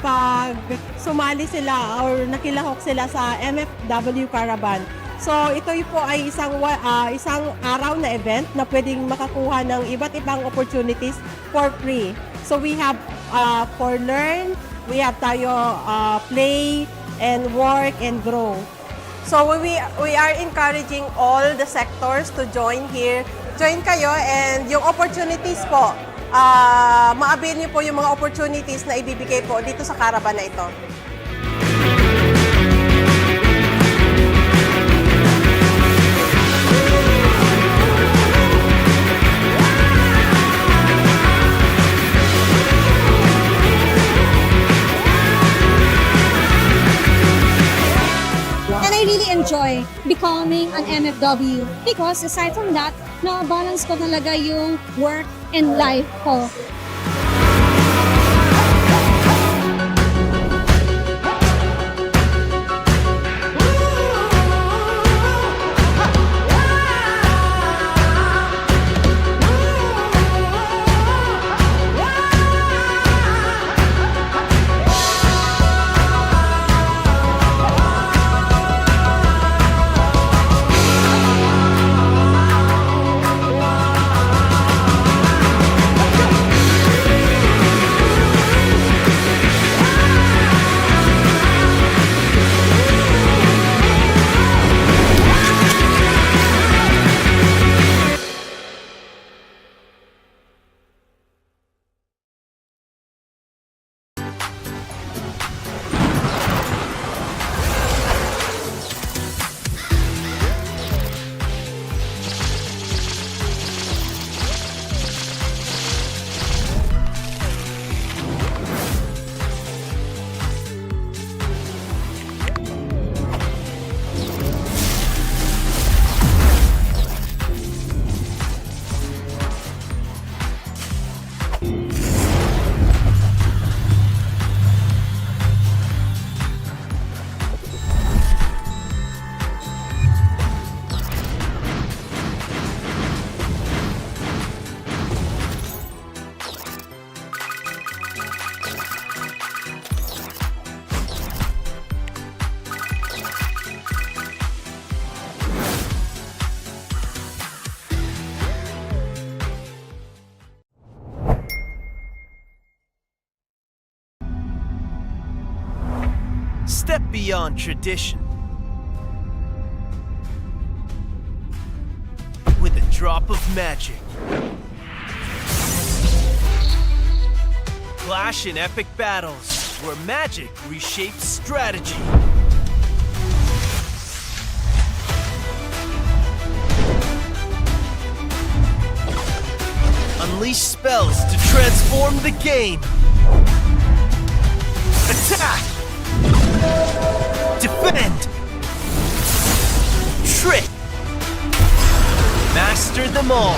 pag sumali sila or nakilahok sila sa MFW Caravan. So ito po ay isang araw na event na pwedeng makakuha ng iba't ibang opportunities for free. So we have for learn, we have tayo play and work and grow. So we are encouraging all the sectors to join here. Join kayo and yung opportunities po, ma-avail niyo po yung mga opportunities na ibibigay po dito sa caravan na ito. And I really enjoy becoming an MFW because aside from that, na-balance ko talaga yung work and life ko. Step beyond tradition with a drop of magic. Clash in epic battles where magic reshapes strategy. Unleash spells to transform the game. Attack! Defend! Trick! Master them all!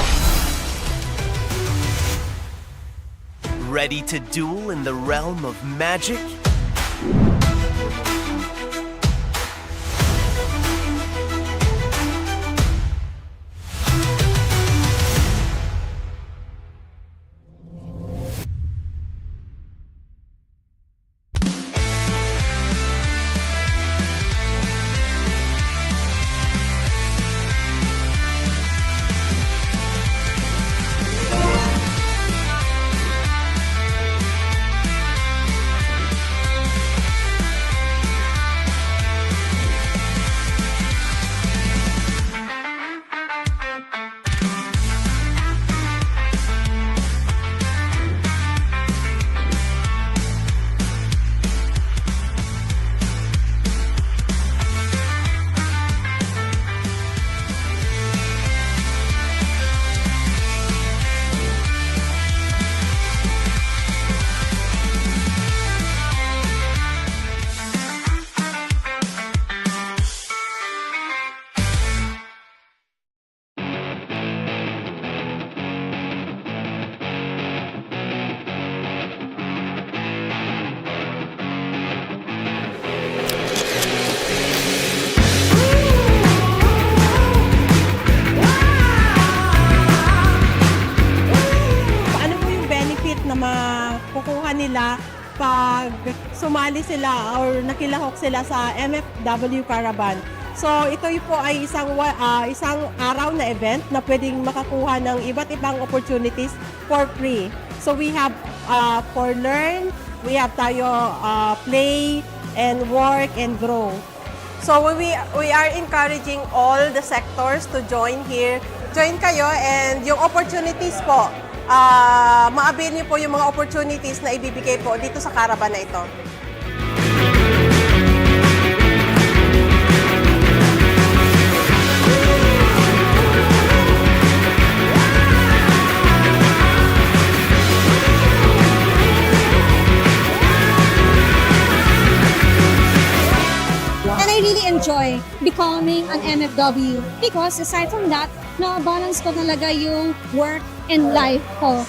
Ready to duel in the realm of magic? sumali sila or nakilahok sila sa MFW Caravan. So ito po ay isang araw na event na pwedeng makakuha ng iba't ibang opportunities for free. So we have for learn, we have tayo play and work and grow. So we are encouraging all the sectors to join here. Join kayo and yung opportunities po, ma-avail niyo po yung mga opportunities na ibibigay po dito sa caravan na ito. And I really enjoy becoming an MFW because aside from that, na-balance ko talaga yung work and life ko.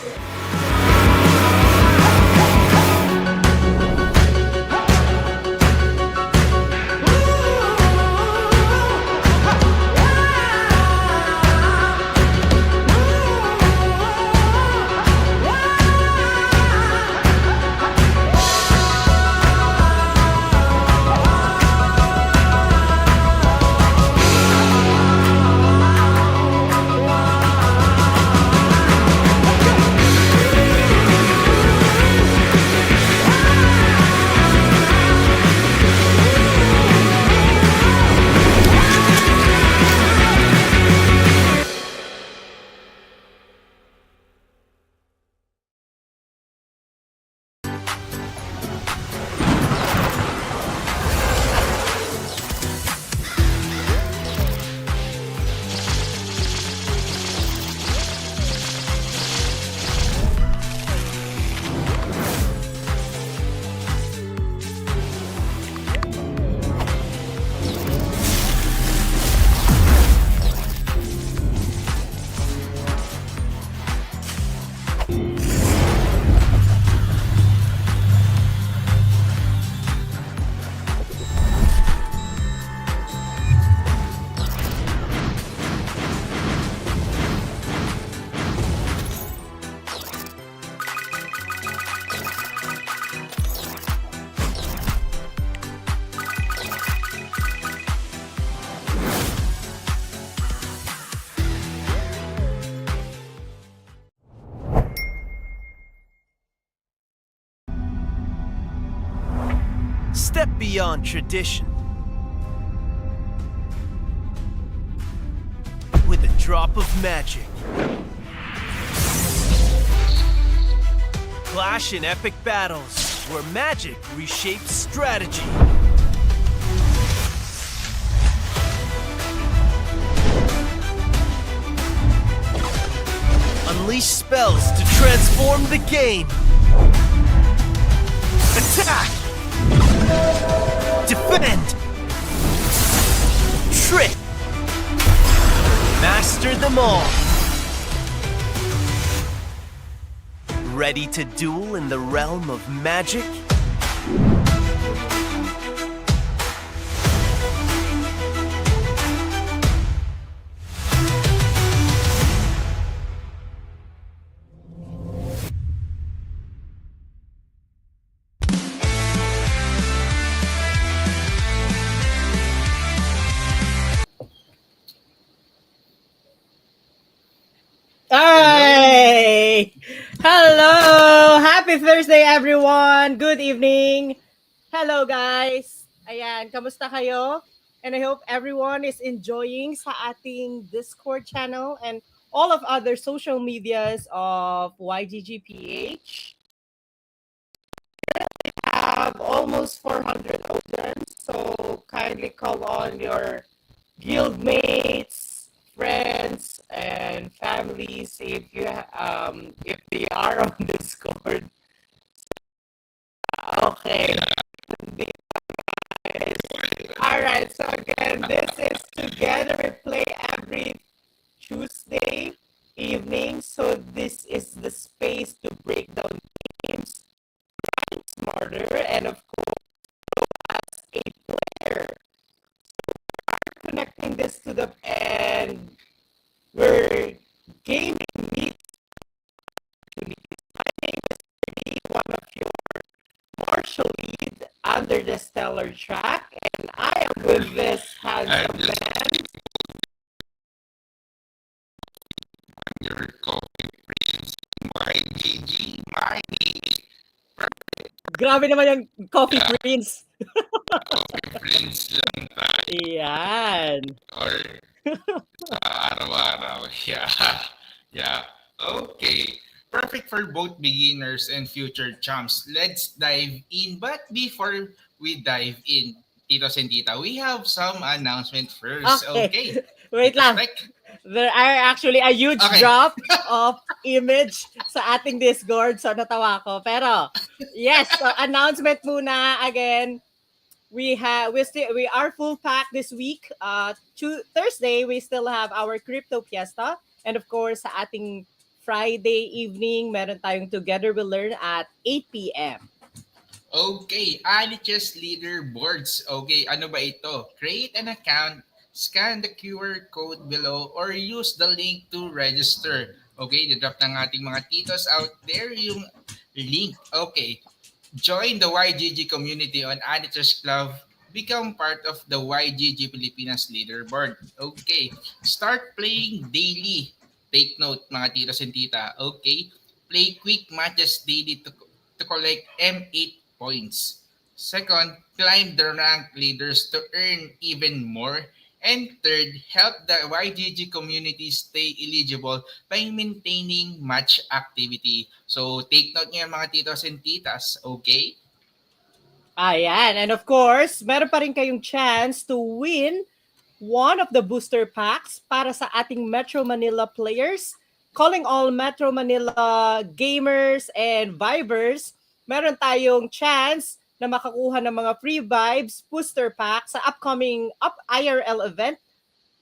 Step beyond tradition with a drop of magic. Clash in epic battles where magic reshapes strategy. Unleash spells to transform the game. Attack! Defend! Trick! Master them all! Ready to duel in the realm of magic? Hi! Hello! Happy Thursday, everyone! Good evening! Hello, guys! Ayan, kamusta kayo? And I hope everyone is enjoying sa ating Discord channel and all of other social medias of YGGPH. We have almost 400 audience, so kindly call on your guildmates, friends, and families if they are on Discord. Okay. All right. So again, this is Together We Play every Tuesday evening. So this is the space to break down games, grind smarter, and of course, as a player. Connecting this to the end where gaming meets opportunities. My name is Lee, one of your martial lead under the stellar track, and I am with this I'm handsome just man. your coffee prince. My GG, my Grabe naman yung coffee yeah, prince. coffee prince lang tayo. Yan. Or sa araw-araw. Yeah. Yeah. Okay. Perfect for both beginners and future champs. Let's dive in. But before we dive in, Titos and Tita, we have some announcement first. Okay. Okay. Wait Tito lang. Spec. There are actually a huge Okay. drop of image sa ating Discord. So, natawa ko. Pero, yes. So, announcement muna. Again, we are full pack this week. Thursday, we still have our crypto fiesta. And of course, sa ating Friday evening, meron tayong Together We Learn at 8 p.m. Okay, Alice's leaderboards. Okay, ano ba ito? Create an account, scan the QR code below, or use the link to register. Okay, drop ng ating mga titos out there yung link. Okay, join the YGG community on Alice's Club. Become part of the YGG Pilipinas leaderboard. Okay, start playing daily. Take note mga titos and tita. Okay, play quick matches daily to collect M8 points. Second, climb the rank leaders to earn even more. And third, help the YGG community stay eligible by maintaining match activity. So take note niyo mga titos and titas, okay? Ayan. And of course, meron pa rin kayong chance to win one of the booster packs para sa ating Metro Manila players. Calling all Metro Manila gamers and vibers, meron tayong chance na makakuha ng mga free vibes booster pack sa upcoming IRL event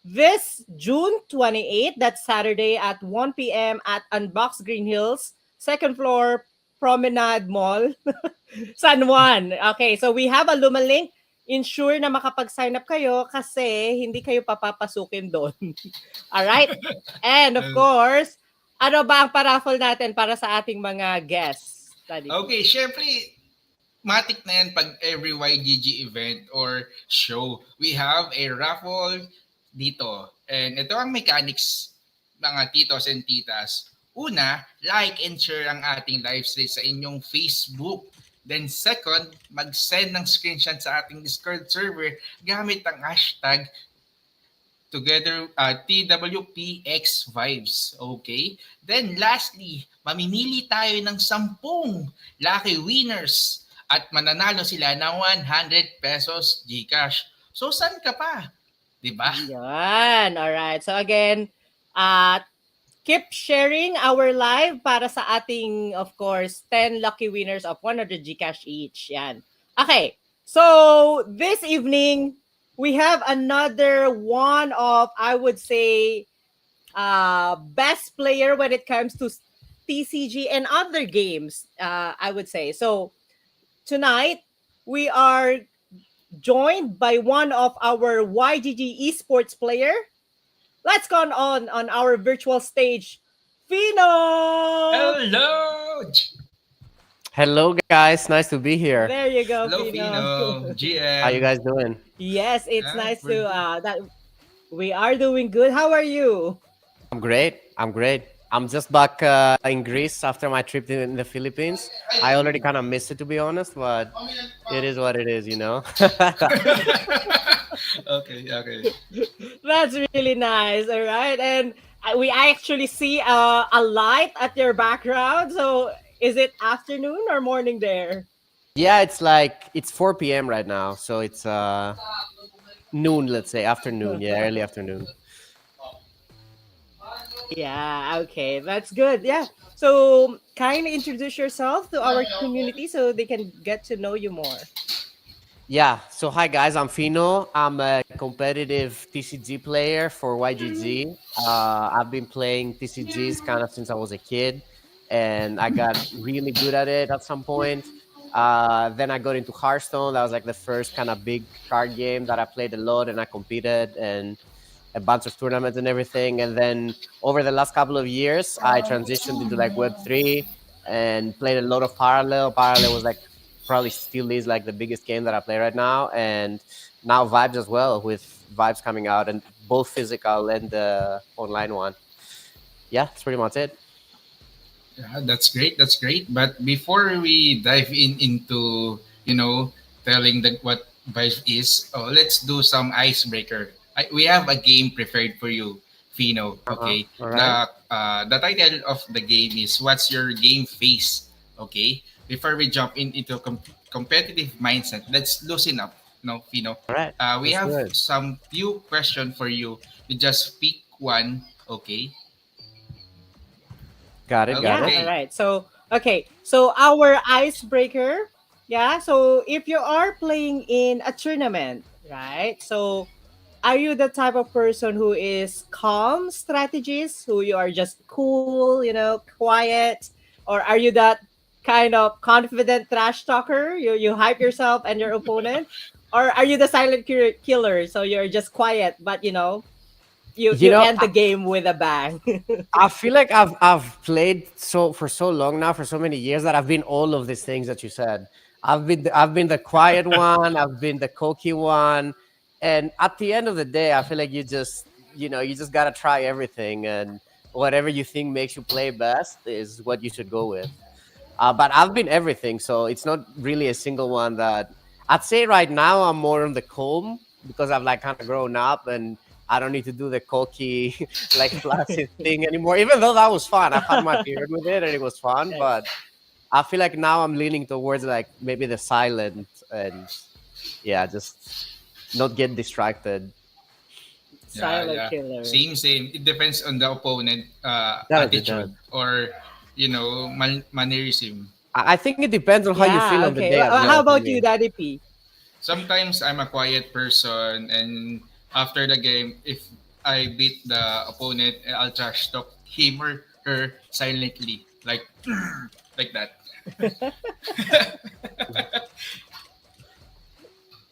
this June 28, that's Saturday at 1 p.m. at Unbox Green Hills, second floor Promenade Mall, San Juan. Okay, so we have a Luma link. Ensure na makapag-sign up kayo kasi hindi kayo papapasukin doon. Alright? And of course, ano ba ang paraffle natin para sa ating mga guests? Okay, syempre, matik na yan pag every YGG event or show. We have a raffle dito. And ito ang mechanics, mga titos and titas. Una, like and share ang ating live stream sa inyong Facebook. Then second, mag-send ng screenshot sa ating Discord server gamit ang hashtag together TWPX vibes. Okay? Then lastly, mamimili tayo ng 10 lucky winners at mananalo sila ng 100 pesos GCash. So saan ka pa? 'Di ba? Yan. Alright. So again, keep sharing our live para sa ating, of course, 10 lucky winners of 100 GCash each. Yan. Okay. So, this evening, we have another one of, I would say, best player when it comes to TCG and other games, I would say. So, tonight, we are joined by one of our YGG esports player. Let's go on our virtual stage. Fino! Hello! Hello, guys. Nice to be here. There you go, Hello, Fino. GM. How you guys doing? Yes, it's nice we're to that we are doing good. How are you? I'm great. I'm just back in Greece after my trip in the Philippines. I already kind of missed it, to be honest, but it is what it is, you know? Okay. That's really nice. All right, and we actually see a light at your background. So, is it afternoon or morning there? Yeah, it's 4 p.m. right now, so it's noon, let's say, afternoon. Yeah, early afternoon. Yeah, okay. That's good. Yeah. So, kind of introduce yourself to our community so they can get to know you more. Yeah, so hi guys, I'm Fino. I'm a competitive TCG player for YGG. I've been playing TCGs kind of since I was a kid, and I got really good at it at some point. Then I got into Hearthstone. That was like the first kind of big card game that I played a lot, and I competed and a bunch of tournaments and everything. And then over the last couple of years, I transitioned into like Web3 and played a lot of Parallel. Parallel was like probably still is like the biggest game that I play right now, and now Vibes as well, with Vibes coming out, and both physical and the online one. Yeah, that's pretty much it. Yeah, that's great. That's great. But before we dive into telling what Vive is, let's do some icebreaker. We have a game prepared for you, Fino. Uh-huh. Okay. All right. The title of the game is "What's Your Game Face?" Okay. Before we jump into competitive mindset, let's loosen up. No, Fino. All right. We That's have good. some few questions for you. You just pick one. Okay. Got it. Got Yeah, it. all Okay. right. So, okay. So, our icebreaker, yeah. So, if you are playing in a tournament, right? So, are you the type of person who is calm strategist, who you are just cool, quiet, or are you that kind of confident trash talker? You hype yourself and your opponent, or are you the silent killer? So you're just quiet, but you You you know, end the game with a bang. I feel like I've played for so long now, for so many years, that I've been all of these things that you said. I've been the quiet one, I've been the cocky one, and at the end of the day, I feel like you just gotta try everything, and whatever you think makes you play best is what you should go with. But I've been everything, so it's not really a single one that I'd say right now. I'm more on the calm because I've like kind of grown up, and I don't need to do the cocky like flaccid thing anymore. Even though that was fun, I've had my period with it and it was fun. Right. But I feel like now I'm leaning towards like maybe the silent, and yeah, just not get distracted. Yeah, Silent yeah. killer. Same, same. It depends on the opponent Does it attitude does. or mannerism. I think it depends on how you feel Yeah, on the okay. day as How well for about you, me. Daddy P? Sometimes I'm a quiet person, and after the game, if I beat the opponent, I'll trash talk him or her silently, like that.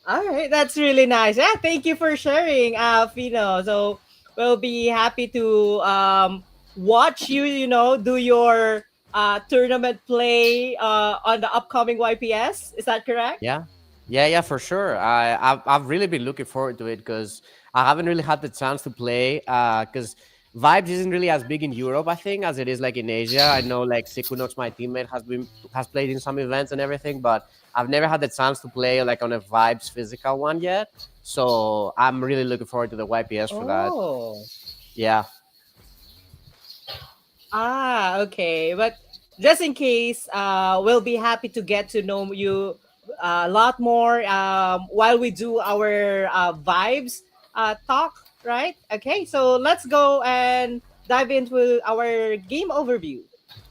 All right, that's really nice. Yeah, thank you for sharing, Fino. So we'll be happy to watch you, do your tournament play on the upcoming YPS. Is that correct? Yeah, yeah, for sure. I've really been looking forward to it because I haven't really had the chance to play. Because Vibes isn't really as big in Europe, I think, as it is like in Asia. I know like Sikunox, my teammate, has played in some events and everything, but I've never had the chance to play like on a Vibes physical one yet. So I'm really looking forward to the YPS for that. Oh. Yeah, Okay. But just in case, we'll be happy to get to know you a lot more while we do our vibes talk, right? Okay, so let's go and dive into our game overview.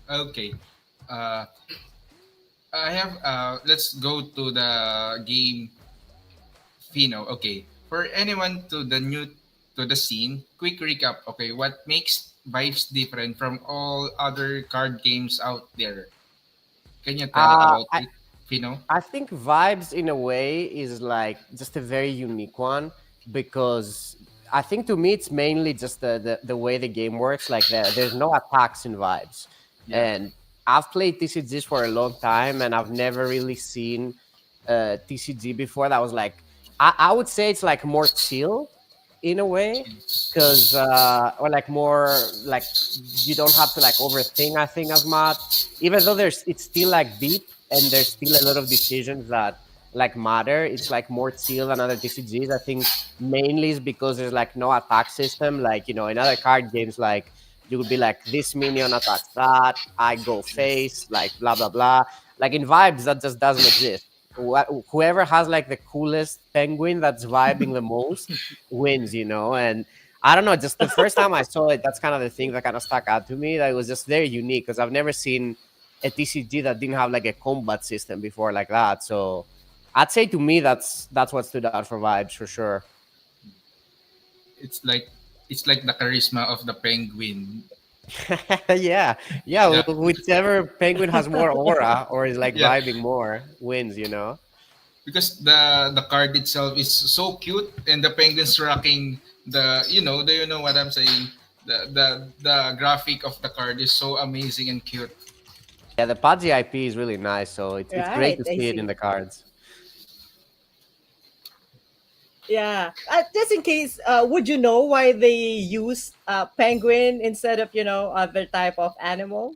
Okay. Uh, I have. Let's go to the game. Fino. Okay. For anyone to the new to the scene, quick recap. Okay, what makes Vibes different from all other card games out there? Can you tell uh, about I, it, Fino? I think Vibes in a way is like just a very unique one because I think to me it's mainly just the way the game works. Like there's no attacks in Vibes. Yeah. And I've played TCGs for a long time and I've never really seen TCG before that was like I would say it's like more chill in a way because or like more like you don't have to like overthink I think as much, even though there's it's still like deep and there's still a lot of decisions that like matter. It's like more chill than other TCGs. I think mainly is because there's like no attack system. Like in other card games, like you would be like this minion attacks that, I go face, like blah blah blah. Like in Vibes, that just doesn't exist. Whoever has like the coolest penguin that's vibing the most wins, and I don't know, just the first time I saw it, that's kind of the thing that kind of stuck out to me. That it was just very unique because I've never seen a TCG that didn't have like a combat system before like that. So I'd say to me that's what stood out for Vibes for sure. It's like it's like the charisma of the penguin. Yeah, yeah. Yeah. Whichever penguin has more aura or is like Yeah. vibing more wins. Because the card itself is so cute and the penguins rocking the do you know what I'm saying? The graphic of the card is so amazing and cute. Yeah, the Pudgy IP is really nice, so it's great Right, to I see it in see. the cards. Yeah. Just in case, would you know why they use penguin instead of other type of animal?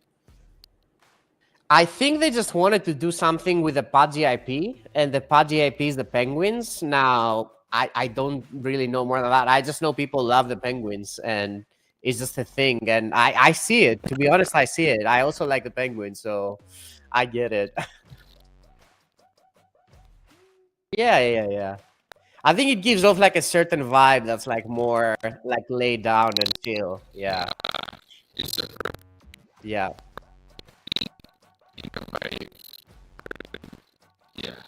I think they just wanted to do something with the Pudgy IP, and the Pudgy IP is the Penguins. Now, I don't really know more than that. I just know people love the Penguins, and it's just a thing. And I see it. To be honest, I see it. I also like the Penguins, so I get it. Yeah, yeah, yeah. I think it gives off like a certain vibe that's like more like laid down and chill. Yeah, It's a yeah. vibe. Yeah.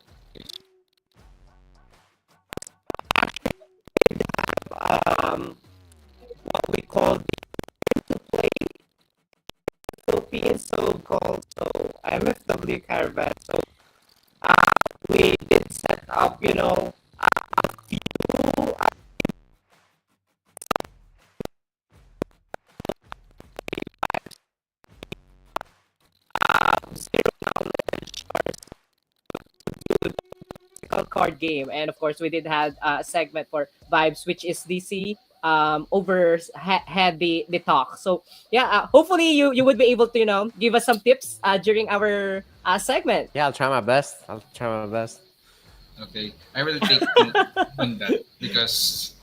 Um, what we call Philippines, so called MFW caravan. So we did set up, Card game, and of course we did have a segment for vibes, which is DC had the talk. So yeah, hopefully you would be able to give us some tips during our segment. yeah, I'll try my best. I'll try my best. Okay. I will take note on that because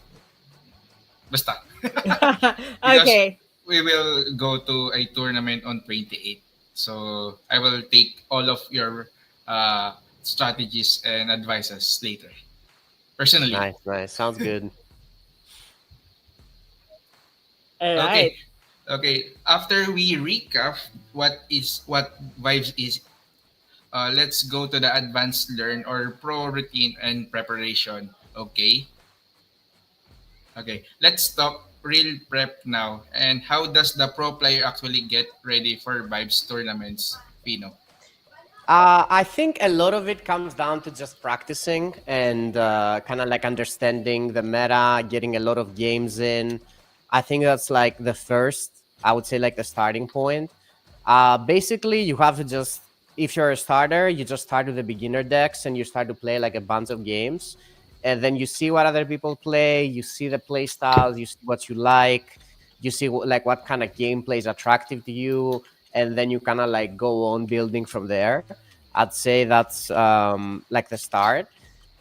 basta. Because Okay. we will go to a tournament on 28. So I will take all of your strategies and advices later. Personally. Nice, nice. Sounds good. All Okay. right. Okay. After we recap what vibes is, let's go to the advanced learn or pro routine and preparation. Okay. Okay. Let's talk real prep now. And how does the pro player actually get ready for vibes tournaments, Pino? I think a lot of it comes down to just practicing and kind of like understanding the meta, getting a lot of games in. I think that's like the first, I would say, like the starting point. Basically, you have to just, if you're a starter, you just start with the beginner decks and you start to play like a bunch of games. And then you see what other people play, you see the play styles, you see what you like, you see like what kind of gameplay is attractive to you. And then you kind of like go on building from there. I'd say that's like the start.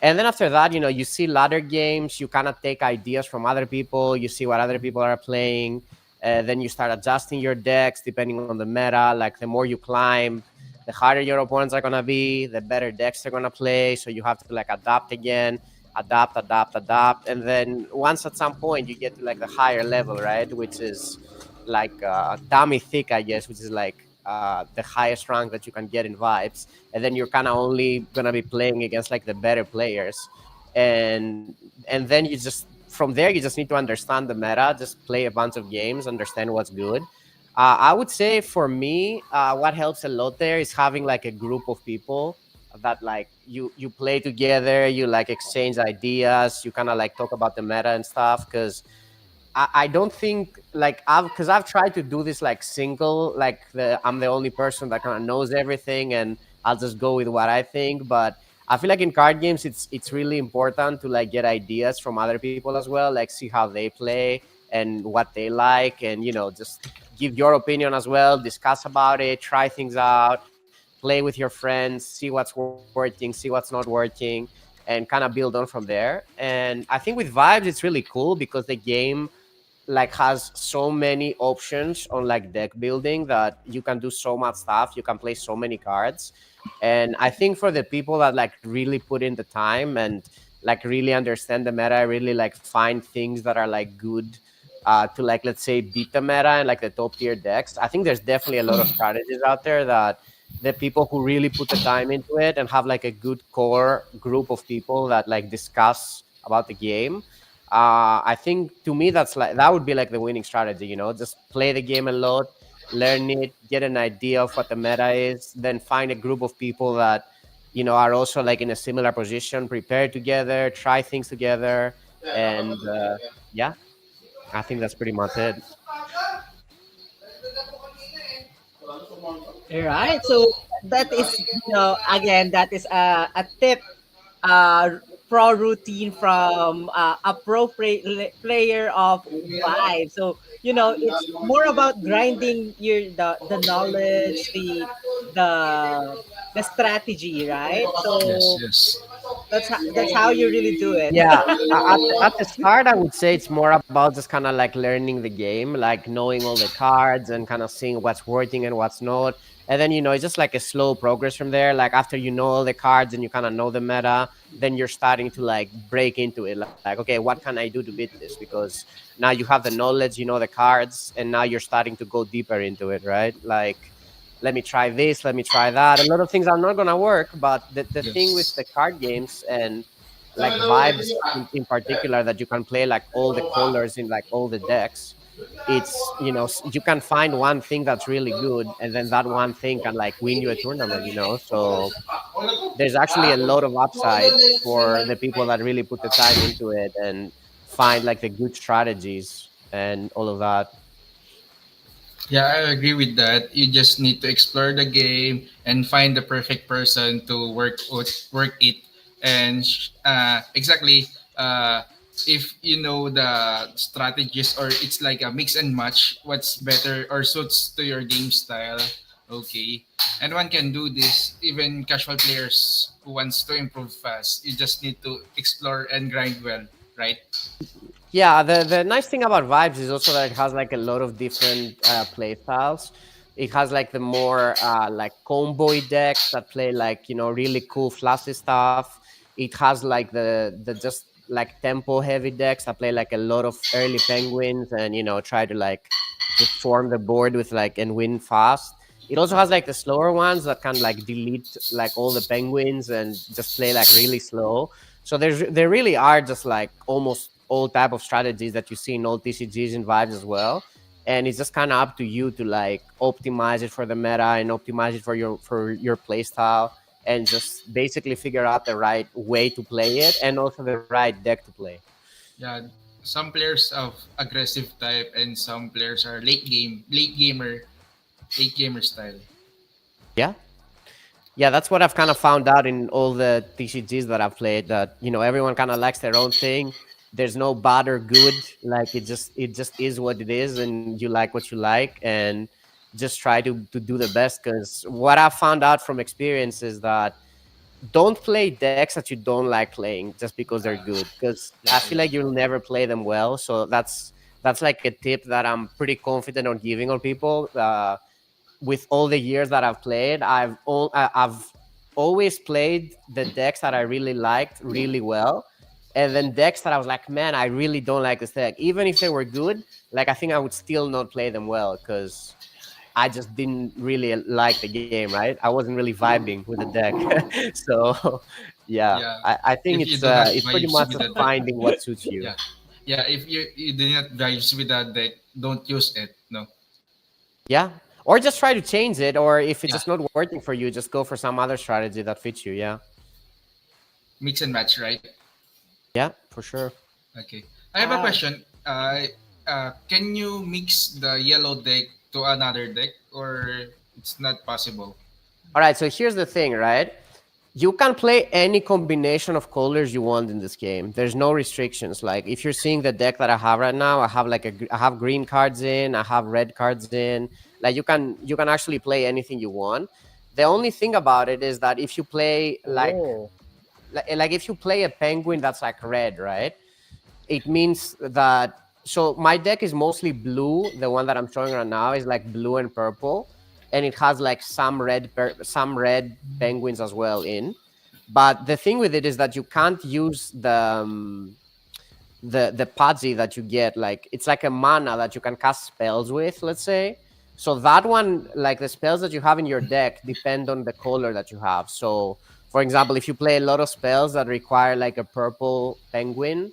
And then after that, you see ladder games, you kind of take ideas from other people, you see what other people are playing. Then you start adjusting your decks depending on the meta. Like the more you climb, the harder your opponents are going to be, the better decks they're going to play. So you have to like adapt again, adapt. And then once at some point you get to like the higher level, right? Which is like dummy thick, I guess, which is like the highest rank that you can get in vibes. And then you're kind of only gonna be playing against like the better players, and and then you just from there you just need to understand the meta, just play a bunch of games, understand what's good. I would say for me, what helps a lot there is having like a group of people that like you play together, you like exchange ideas, you kind of like talk about the meta and stuff. Because I don't think like I've tried to do this like single, like I'm the only person that kind of knows everything and I'll just go with what I think. But I feel like in card games it's really important to like get ideas from other people as well, like see how they play and what they like, and just give your opinion as well, discuss about it, try things out, play with your friends, see what's working, see what's not working, and kind of build on from there. And I think with vibes it's really cool because the game like has so many options on like deck building that you can do so much stuff, you can play so many cards. And I think for the people that like really put in the time and like really understand the meta, really like find things that are like good to like, let's say, beat the meta and like the top tier decks, I think there's definitely a lot of strategies out there that the people who really put the time into it and have like a good core group of people that like discuss about the game. I think to me that would be like the winning strategy. Just play the game a lot, learn it, get an idea of what the meta is, then find a group of people that are also like in a similar position, prepare together, try things together, and yeah, I think that's pretty much it. All right. So that is, again, that is a tip, pro routine from a player of Vibe. So, it's more about grinding the knowledge, the the strategy, right? Yes, So yes. that's how you really do it. Yeah, at the start, I would say it's more about just kind of like learning the game, like knowing all the cards and kind of seeing what's working and what's not. And then, it's just like a slow progress from there. Like after you know all the cards and you kind of know the meta, then you're starting to like break into it. Like, okay, what can I do to beat this? Because now you have the knowledge, you know the cards, and now you're starting to go deeper into it, right? Like, let me try this, let me try that. A lot of things are not going to work, but the thing with Yes. the card games and like vibes in particular that you can play like all the colors in like all the decks, it's you can find one thing that's really good, and then that one thing can like win you a tournament, so there's actually a lot of upside for the people that really put the time into it and find like the good strategies and all of that. Yeah, I agree with that. You just need to explore the game and find the perfect person to work it, and exactly, if you know the strategies, or it's like a mix and match, what's better or suits to your game style. Okay, and one can do this. Even casual players who wants to improve fast, you just need to explore and grind well, right? Yeah, the nice thing about Vibes is also that it has like a lot of different play styles. It has like the more like combo decks that play like really cool flashy stuff. It has like the just like tempo heavy decks that play like a lot of early penguins and try to like just swarm the board with like and win fast. It also has like the slower ones that can like delete like all the penguins and just play like really slow. So there really are just like almost all type of strategies that you see in all TCGs and vibes as well. And it's just kind of up to you to like optimize it for the meta and optimize it for your play style and just basically figure out the right way to play it and also the right deck to play. Yeah, some players of aggressive type, and some players are late gamer style. Yeah. Yeah, that's what I've kind of found out in all the TCGs that I've played. That everyone kind of likes their own thing. There's no bad or good. Like it just is what it is, and you like what you like, and just try to do the best. Because what I found out from experience is that don't play decks that you don't like playing just because they're good. Because I Yeah, feel like you'll never play them well. So that's like a tip that I'm pretty confident on giving on people. With all the years that I've played, I've always played the decks that I really liked really well, and then decks that I was like, man, I really don't like this deck. Even if they were good, like I think I would still not play them well because I just didn't really like the game. Right? I wasn't really vibing with the deck, so yeah, yeah. I think If you do not it's pretty vibes much with just the deck, finding what suits you. yeah, yeah. If you do not vibes with that deck, don't use it. No. Yeah. Or just try to change it, or if it's Yeah, just not working for you, just go for some other strategy that fits you. Yeah. mix and match, right? Yeah, for sure. Okay. I have a Ah, question. Can you mix the yellow deck to another deck, or it's not possible? All right. So here's the thing, right? You can play any combination of colors you want in this game. There's no restrictions. Like if you're seeing the deck that I have right now, I have I have green cards in, I have red cards in. Like you can actually play anything you want. The only thing about it is that if you play Oh. like if you play a penguin that's like red, right? It means that so my deck is mostly blue. The one that I'm showing right now is like blue and purple, and it has like some red penguins as well in. But the thing with it is that you can't use the Pudgy that you get. Like it's like a mana that you can cast spells with. Let's say. So that one, like the spells that you have in your deck, depend on the color that you have. So, for example, if you play a lot of spells that require like a purple penguin,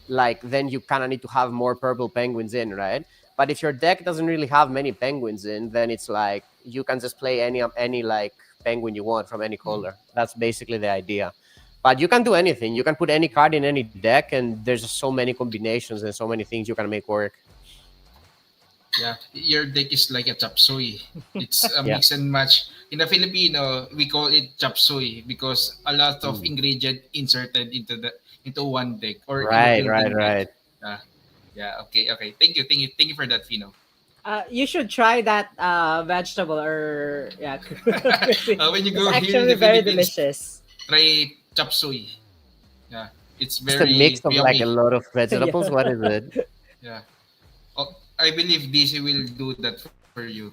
like then you kind of need to have more purple penguins in, right? But if your deck doesn't really have many penguins in, then it's like you can just play any like penguin you want from any color. That's basically the idea. But you can do anything. You can put any card in any deck, and there's just so many combinations and so many things you can make work. Yeah, your deck is like a chop suey. It's a Yeah. mix and match. In the Filipino, we call it chop suey because a lot of Mm. ingredient inserted into one deck or in a Right, right, building deck. right. Uh, yeah, okay, okay. Thank you for that, Fino. You should try that vegetable or yeah. When you It's go here in actually the very Philippines, delicious. try chop suey. Yeah, it's Just a mix very of like a yummy. lot of Yeah. vegetables. What is it? Yeah. Oh, I believe DC will do that for you.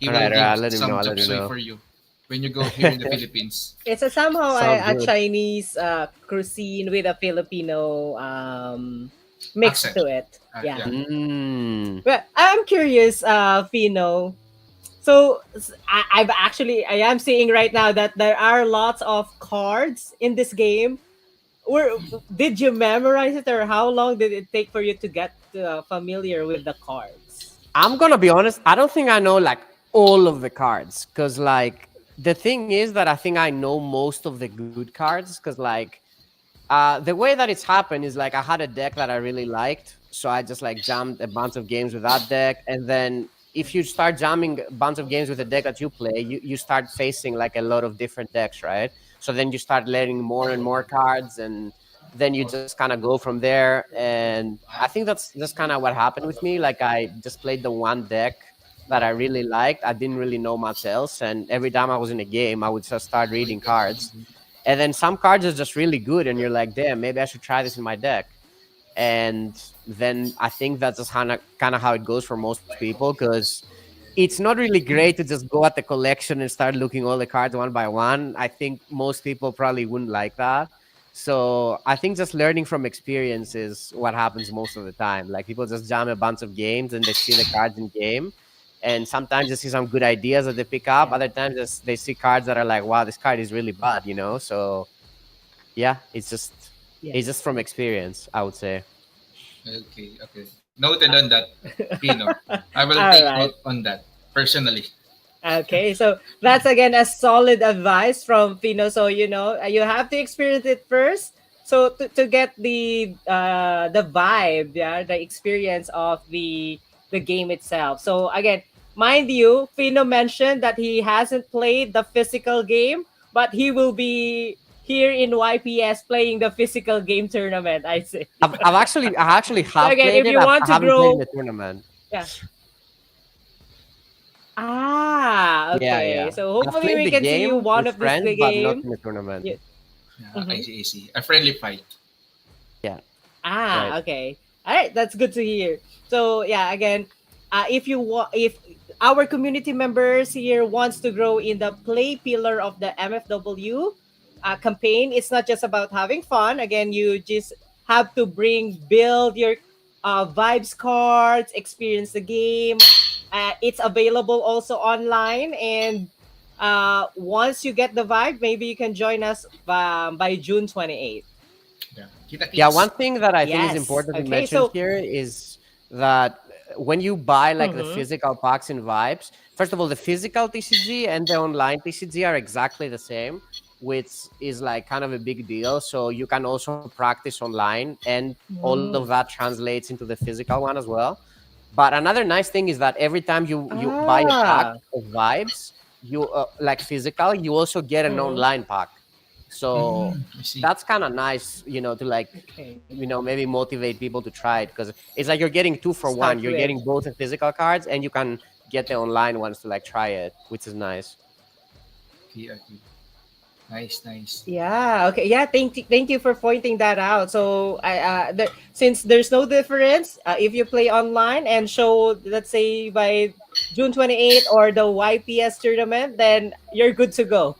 He will All give right, all right. I'll some let him chop know. I'll suey let him for know. you when you go here in the Philippines. It's a somehow Sounds a good. Chinese cuisine with a Filipino mix Accent. to it. Yeah. Yeah. Mm. Well, I'm curious, Fino. So I am seeing right now that there are lots of cards in this game. Where did you memorize it, or how long did it take for you to get familiar with the cards? I'm gonna be honest. I don't think I know like all of the cards because like the thing is that I think I know most of the good cards because like the way that it's happened is like I had a deck that I really liked, so I just like jammed a bunch of games with that deck, and then if you start jamming a bunch of games with the deck that you play, you start facing like a lot of different decks, right? So then you start learning more and more cards, and then you just kind of go from there. And I think that's kind of what happened with me. Like I just played the one deck that I really liked. I didn't really know much else, and every time I was in a game, I would just start reading cards, and then some cards are just really good, and you're like, damn, maybe I should try this in my deck. And then I think that's just kind of how it goes for most people because it's not really great to just go at the collection and start looking all the cards one by one. I think most people probably wouldn't like that. So I think just learning from experience is what happens most of the time. Like people just jam a bunch of games and they see the cards in game. And sometimes they see some good ideas that they pick up. Yeah. Other times they see cards that are like, wow, this card is really bad, you know? So yeah, it's just Yes. from experience, I would say. Okay, okay. Noted on that, Pino. I will All take right. note on that personally. Okay, so that's again a solid advice from Fino. So you have to experience it first. So to get the vibe, yeah, the experience of the game itself. So again, mind you, Fino mentioned that he hasn't played the physical game, but he will be here in YPS playing the physical game tournament. I see. I actually So have again, played if it. you want I to haven't played in grow, the tournament. yeah. Ah, Yeah, okay. yeah. So I've hopefully played we the can see you game one with of this friends, the but not game. in the tournament. Yeah. Yeah, I Mhm. see, I see. A friendly fight. Yeah, right. Ah, okay. All right, that's good to hear. So yeah, again, if our community members here wants to grow in the play pillar of the MFW campaign, it's not just about having fun. Again, you just have to build your vibes cards, experience the game. It's available also online, and once you get the vibe, maybe you can join us by June 28th. Yeah. Kita Yeah, one kits. thing that I think is Yes. important to Okay. mention So. here is that when you buy like the Mhm. physical packs and vibes, first of all, the physical TCG and the online TCG are exactly the same, which is like kind of a big deal. So you can also practice online, and all of Mm. that translates into the physical one as well. But another nice thing is that every time you buy a pack Ah. of vibes, you like physical, you also get an Mhm. online pack. So I see. that's kind of nice, to like, Okay. maybe motivate people to try it because it's like you're getting two for one. Start You're with. getting both the physical cards and you can get the online ones to like try it, which is nice. Okay, okay. Nice, nice. Yeah. Okay. Yeah. Thank you for pointing that out. So since there's no difference, if you play online and show, let's say by June 28th or the YPS tournament, then you're good to go.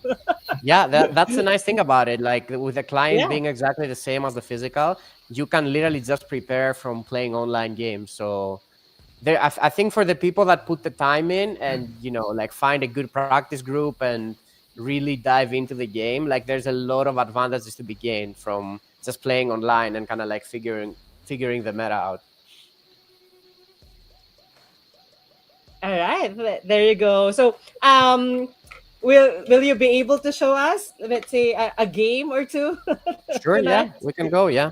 Yeah, that's the nice thing about it. Like with the client Yeah. being exactly the same as the physical, you can literally just prepare from playing online games. So I think for the people that put the time in and like find a good practice group and really dive into the game, like there's a lot of advantages to be gained from just playing online and kind of like figuring the meta out. All right. There you go. So will you be able to show us, let's say, a game or two Sure, yeah, tonight? we can go. Yeah.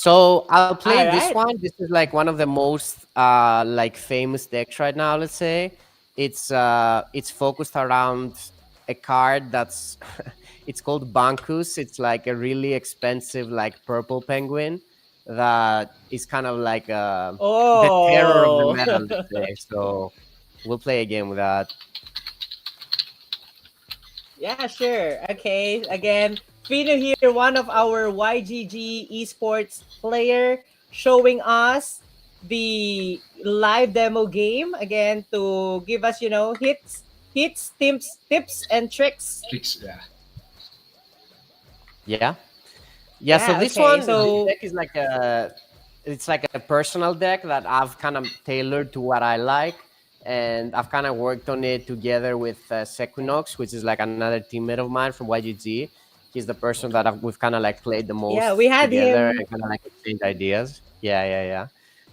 So I'll play All this right. one. This is like one of the most like famous decks right now. Let's say it's focused around a card that's it's called Bankus. It's like a really expensive like purple penguin that is kind of like the terror of the Oh. meta. Let's say. So we'll play a game with that. Yeah, sure. Okay. Again, Fino here, one of our YGG esports player, showing us the live demo game again to give us, tips, and tricks. Tricks, yeah. Yeah. Yeah, so Yeah. this Okay. one, this So deck is like it's like a personal deck that I've kind of tailored to what I like, and I've kind of worked on it together with Sequinox, which is like another teammate of mine from YGG. He's the person that we've kind of like played the yeah, we most had together him. and kind of like exchange ideas. Yeah, yeah, yeah.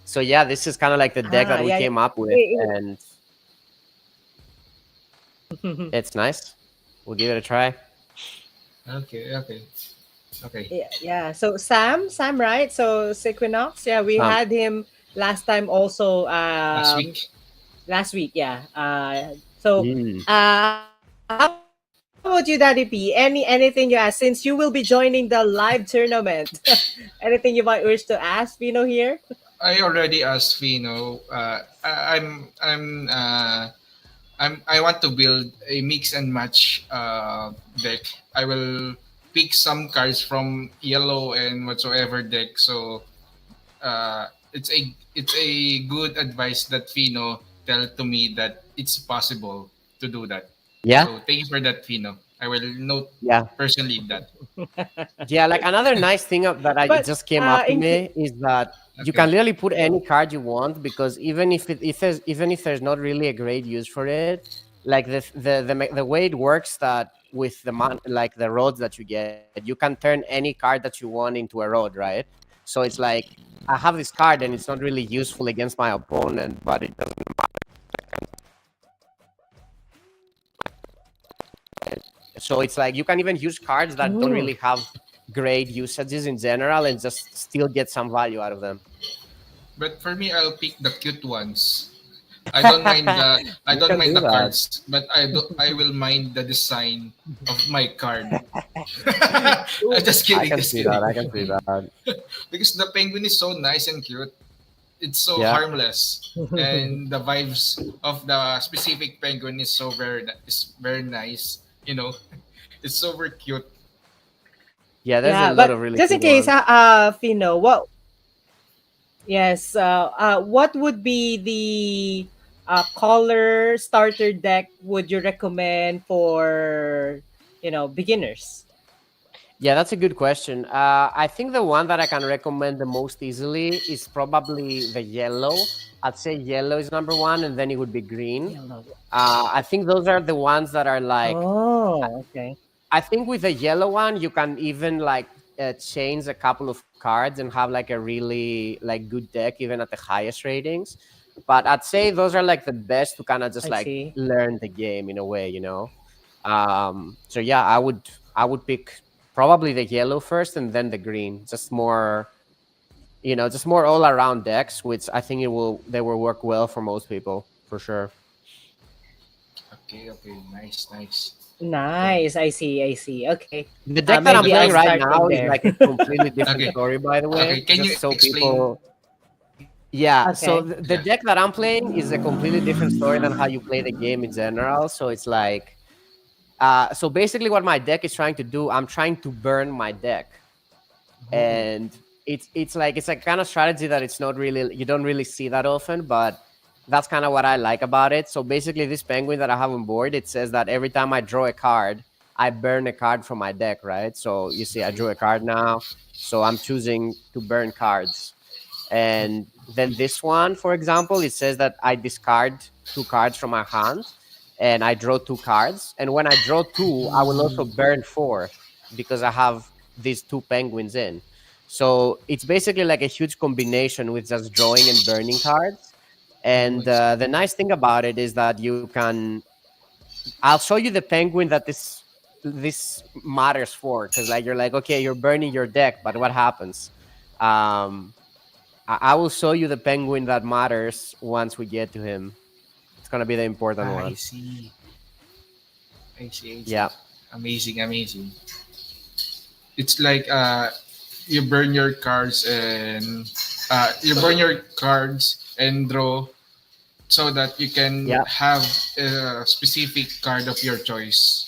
So yeah, this is kind of like the deck that we Yeah. came up with, and it's nice. We'll give it a try. Okay, okay, okay. Yeah. So Sam, right? So Sequinox, yeah, we Um, had him last time also. Last week. Last week, yeah. So mm. how about you, Daddy P? Anything you ask since you will be joining the live tournament? Anything you might wish to ask, Vino here? I already asked Fino. I want to build a mix and match deck. I will pick some cards from yellow and whatsoever deck. So it's a good advice that Fino tell to me that it's possible to do that. Yeah, So thank you for that, Fino. I will note yeah. personally that. Yeah, like another nice thing that I it But just came up to in me is that you can Okay. literally put any card you want because even if there's not really a great use for it, like the way it works that with like the roads that you get, you can turn any card that you want into a road, right? So it's like I have this card and it's not really useful against my opponent, but it doesn't. So it's like you can even use cards that don't really have great usages in general and just still get some value out of them. But for me, I'll pick the cute ones. I don't mind the I You don't can mind do the that. cards, but I will mind the design of my card. I'm just I kidding, can just see that. kidding. I can see that. Because the penguin is so nice and cute. It's so Yeah. harmless, and the vibes of the specific penguin is very nice. You know, it's super cute. Yeah, there's a yeah, lot but of really just in cool case, ones. Fino, what would be the color starter deck would you recommend for beginners? Yeah, that's a good question. I think the one that I can recommend the most easily is probably the yellow. I'd say yellow is number one, and then it would be green. Yellow. I think those are the ones that are like Oh, okay. I think with the yellow one, you can even like change a couple of cards and have like a really like good deck even at the highest ratings. But I'd say those are like the best to kind of just I like see. learn the game in a way, you know. So yeah, I would pick probably the yellow first and then the green. Just more, just more all around decks, which I think they will work well for most people for sure. Okay, okay, nice, nice. Nice. I see. Okay. The deck that I'm Maybe playing I'll right start from now is there. like a completely different Okay, story, by the okay. way. Can you Just so explain? people, yeah. So Okay. the Yeah. deck that I'm playing is a completely different story than how you play the game in general. So it's like, so basically, what my deck is trying to do, I'm trying to burn my deck, Oh, and it's a kind of strategy that it's not really you don't really see that often, but that's kind of what I like about it. So basically, this penguin that I have on board, it says that every time I draw a card, I burn a card from my deck, right? So you see, I drew a card now, so I'm choosing to burn cards. And then this one, for example, it says that I discard two cards from my hand and I draw two cards. And when I draw two, I will also burn four because I have these two penguins in. So it's basically like a huge combination with just drawing and burning cards. Oh, And I see. the nice thing about it is that you can. I'll show you the penguin that this matters for, because like you're like, okay, you're burning your deck, but what happens? Um, I will show you the penguin that matters once we get to him. It's gonna be the important I one. see. I see. I see. Yeah. Amazing. Amazing. It's like you burn your cards and draw so that you can Yeah. have a specific card of your choice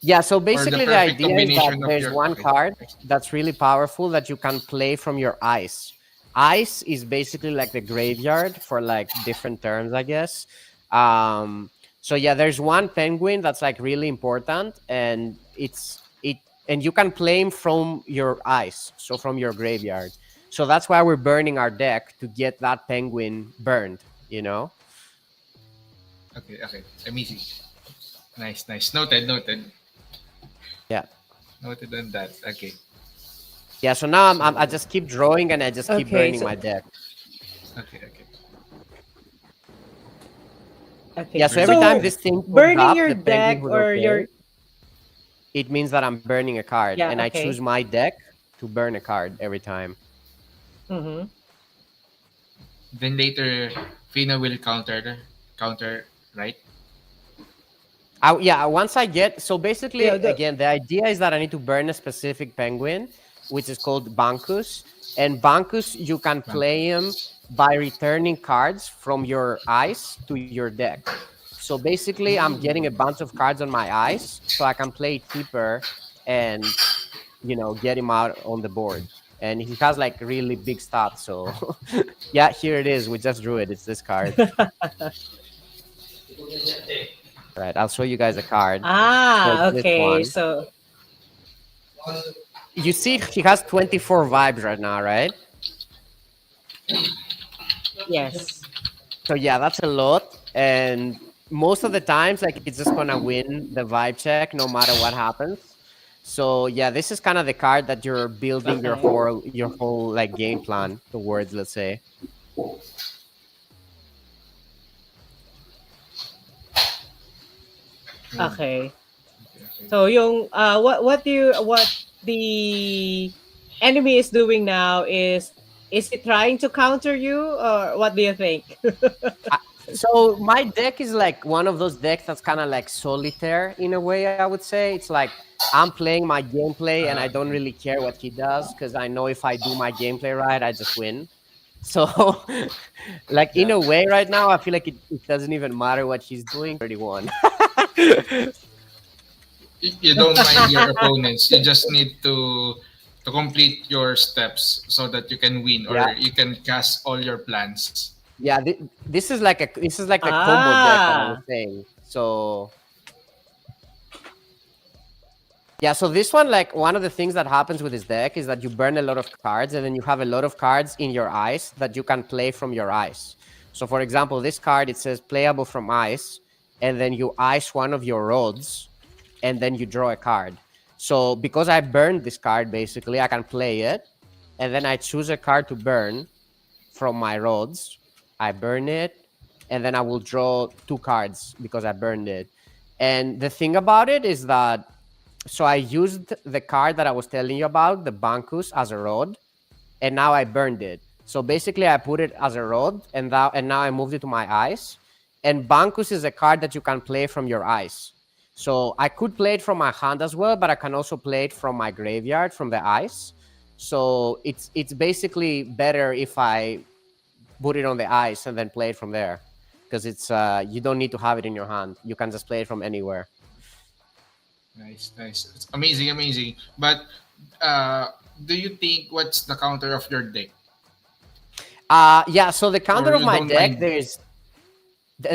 Yeah, so or the basically the perfect idea is that combination of there's your. one Okay. card that's really powerful that you can play from your ice. Ice is basically like the graveyard for like different terms, I guess. Um, so yeah, there's one penguin that's like really important, and and you can play him from your ice, so from your graveyard. So that's why we're burning our deck to get that penguin burned, you know? Okay. Okay. Amazing. Nice. Nice. Noted. Noted. Yeah. Noted on that. Okay. Yeah, so now I So. just keep drawing and I just keep Okay, burning so my deck. Okay. Okay. okay. Yeah, so every Burning time the So this deck. thing comes burning up, your the penguin deck who's or okay, your it means that I'm burning a card, yeah, and I choose okay. my deck to burn a card every time. Mm-hmm. Then later, Fina will counter, right? Yeah, once I get so basically Yeah, again, the idea is that I need to burn a specific penguin, which is called Bankus, and Bankus you can play Bankus. him by returning cards from your ice to your deck. So basically, I'm getting a bunch of cards on my ice, so I can play it cheaper and get him out on the board. And he has like really big stats. So yeah, here it is. We just drew it. It's this card. Right. I'll show you guys a card. So it's this okay. one. So You see, he has 24 vibes right now, right? yes. So yeah, that's a lot. And most of the times, like it's just gonna win the vibe check no matter what happens. So yeah, this is kind of the card that you're building your Okay. whole like game plan towards, let's say. Hmm. Okay. Okay. So yung what the enemy is doing now is it trying to counter you or what do you think? I- So my deck is like one of those decks that's kind of like solitaire in a way, I would say. It's like I'm playing my gameplay and I don't Okay. really care what he does because I know if I do my gameplay right, I just win. So like in Yeah. a way right now, I feel like it doesn't even matter what he's doing, already won. You don't mind your opponents. You just need to complete your steps so that you can win Yeah. or you can cast all your plans. Yeah, this is like the combo deck that I was Ah. saying. So yeah, so this one, like one of the things that happens with this deck is that you burn a lot of cards and then you have a lot of cards in your ice that you can play from your ice. So for example, this card, it says playable from ice, and then you ice one of your roads and then you draw a card. So because I burned this card, basically, I can play it, and then I choose a card to burn from my roads. I burn it, and then I will draw two cards because I burned it. And the thing about it is that so I used the card that I was telling you about, the Bankus, as a rod, and now I burned it. So basically, I put it as a rod, and now I moved it to my ice. And Bankus is a card that you can play from your ice. So I could play it from my hand as well, but I can also play it from my graveyard, from the ice. So it's basically better if I put it on the ice and then play it from there, because it's you don't need to have it in your hand. You can just play it from anywhere. Nice, nice. It's amazing, amazing. But do you think what's the counter of your deck? Yeah. So the counter Or of you my don't deck, mind? there's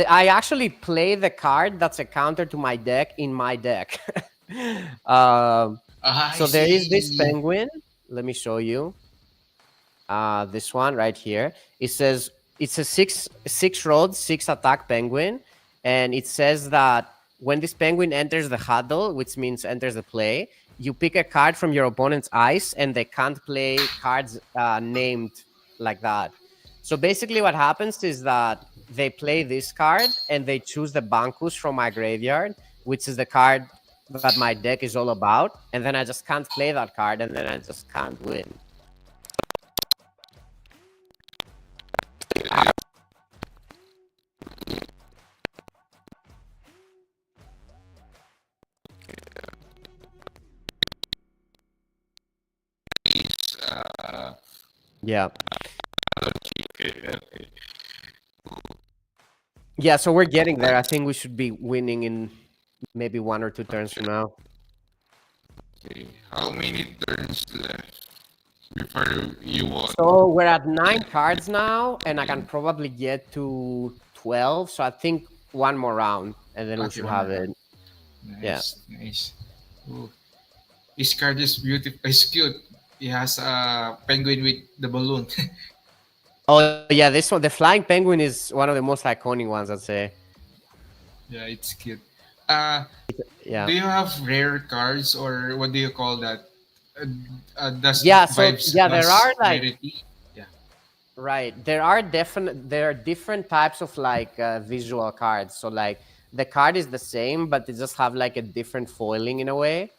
I actually play the card that's a counter to my deck in my deck. um, Ah, I so there is this see. penguin. Let me show you. This one right here. It says it's a six road, six attack penguin, and it says that when this penguin enters the huddle, which means enters the play, you pick a card from your opponent's ice, and they can't play cards named like that. So basically, what happens is that they play this card and they choose the Bankus from my graveyard, which is the card that my deck is all about, and then I just can't play that card, and then I just can't win. Yeah. Okay, okay. Yeah, so we're getting there. I think we should be winning in maybe 1 or 2 turns from now. Okay. How many turns left before you won? So we're at 9 cards now, and I can probably get to 12. So I think one more round, and then we Okay, should one more have it. round. Yeah. Nice, nice. Ooh. His card is beautiful. It's cute. He has a penguin with the balloon. Oh yeah, this one, the flying penguin, is one of the most iconic ones, I'd say. Yeah, it's cute. Uh, Yeah. do you have rare cards or what do you call that? Does Yeah. So vibes yeah, there plus are like rarity? Yeah, right. There are different types of like visual cards. So like the card is the same, but they just have like a different foiling in a way.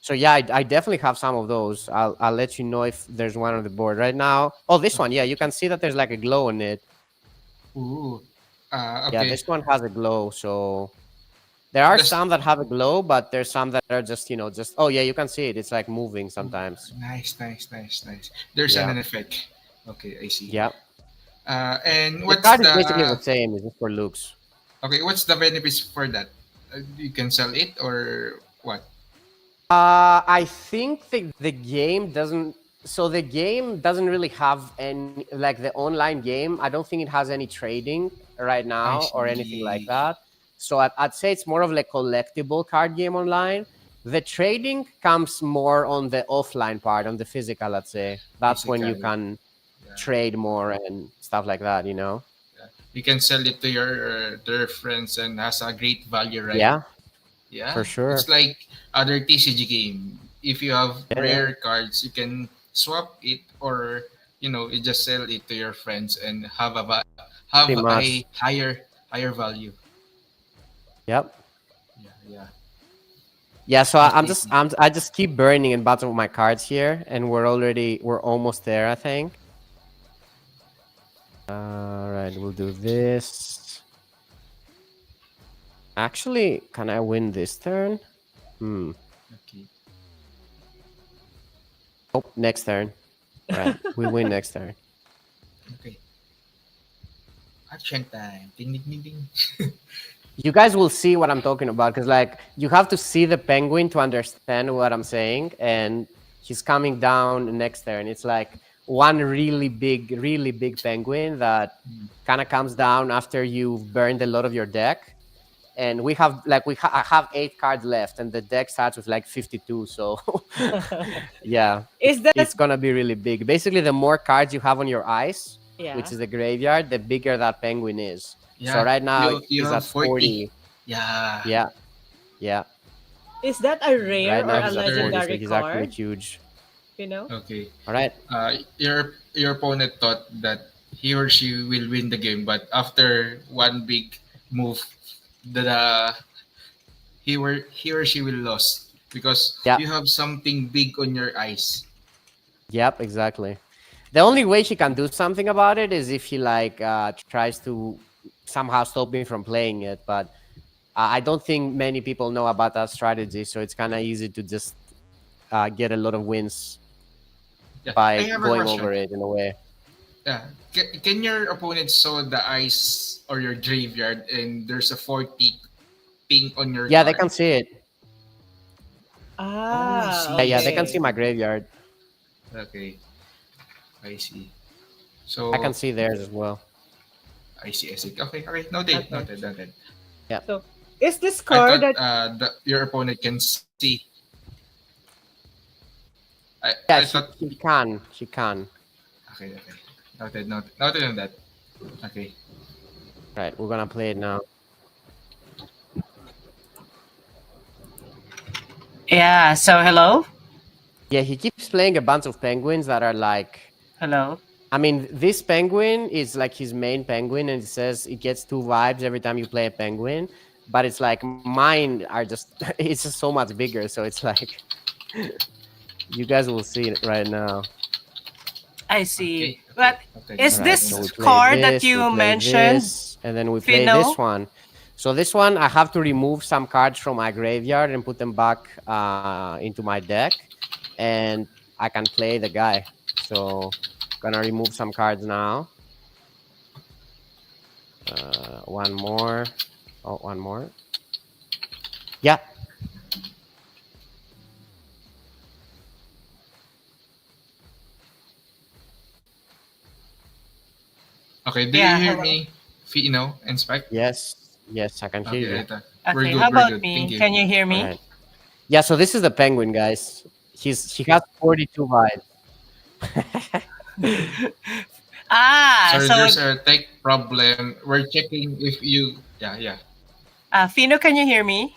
So yeah, I definitely have some of those. I'll let you know if there's one on the board right now. Oh, this one, yeah, you can see that there's like a glow on it. ooh. Yeah, Okay. this one has a glow. So there are Does some that have a glow, but there's some that are just, just, oh yeah, you can see it. It's like moving sometimes. nice, nice, nice, nice. There's Yeah. an effect. Okay, I see. Yeah. And The what's card is basically the the same. It's just for looks. okay? What's the benefits for that? You can sell it or what? I think the game doesn't. So the game doesn't really have any, like the online game. I don't think it has any trading right I now or anything like see. that. So I'd say it's more of like collectible card game online. The trading comes more on the offline part, on the physical. I'd say that's when you Physical. can Yeah, trade more and stuff like that. yeah. You can sell it to your friends and has a great value, right? Yeah, Yeah, for it's sure. like other TCG game. If you have Yeah, yeah, rare cards, you can swap it or you just sell it to your friends and have pretty a much. higher value. Yep. Yeah, yeah. Yeah, so I I'm see. just I just keep burning in bottom of my cards here, and we're almost there, I think. All right, we'll do this. Actually, can I win this turn? Hmm. Okay. Oh, next turn. All right, we win next turn. Okay. Action time. Ding ding ding ding. You guys will see what I'm talking about because, like, you have to see the penguin to understand what I'm saying, and he's coming down next turn. It's like one really big penguin that Hmm. kind of comes down after you've burned a lot of your deck. And we have like I have 8 cards left, and the deck starts with like 52. So yeah, Is that it's gonna be really big. Basically, the more cards you have on your ice, yeah? which is the graveyard, the bigger that penguin is. So Yeah, right now you he's have at 40. 40. Yeah. Yeah, yeah. Is that a Right rare or now a he's at 40, so legendary he's actually card? huge. You know? Okay. All right. Your opponent thought that he or she will win the game, but after one big move, the he or she will lose because Yeah. you have something big on your eyes. Yep. Exactly. The only way she can do something about it is if he like tries to somehow stop me from playing it, but I don't think many people know about that strategy, so it's kind of easy to just get a lot of wins Yeah, I by have a going question. over it in a way. Yeah, can your opponent saw the ice or your graveyard and there's a 40 ping on your Yeah, they card? can see it. Oh, I Ah, Yeah, see, I yeah, they see, I can see okay. my see. graveyard. Okay, I see. I can So see theirs as well. I see, I see. Okay, okay, noted, Okay. noted, noted. Yeah, So, is this I card thought that your opponent can see. I yeah, thought she can, she can. okay, okay. Noted on that. Okay. Right, we're gonna play it now. Yeah, so hello? Yeah, he keeps playing a bunch of penguins that are like. Hello. I mean, this penguin is like his main penguin, and it says it gets 2 vibes every time you play a penguin. But it's like mine are just, it's just so much bigger. So it's like, you guys will see it right now. I see. Okay, okay. But Noted, is All noted, right, so noted. we this play card that this, we you play mentioned this, and then we play this Fino? one. So this one, I have to remove some cards from my graveyard and put them back into my deck, and I can play the guy. So gonna remove some cards now. One more. Oh, one more. Yeah. Okay, do you Yeah, hear hello. me, Fino and Spike? Yes. Yes, I can hear Okay, you. ito. We're Okay, how good, we're about good. Thank me? you. Can you hear All me? right. Yeah. So this is the penguin, guys. He has 42 vibes. Ah, Sorry, so there's a tech problem. We're checking if you. Yeah, yeah. Fino, can you hear me?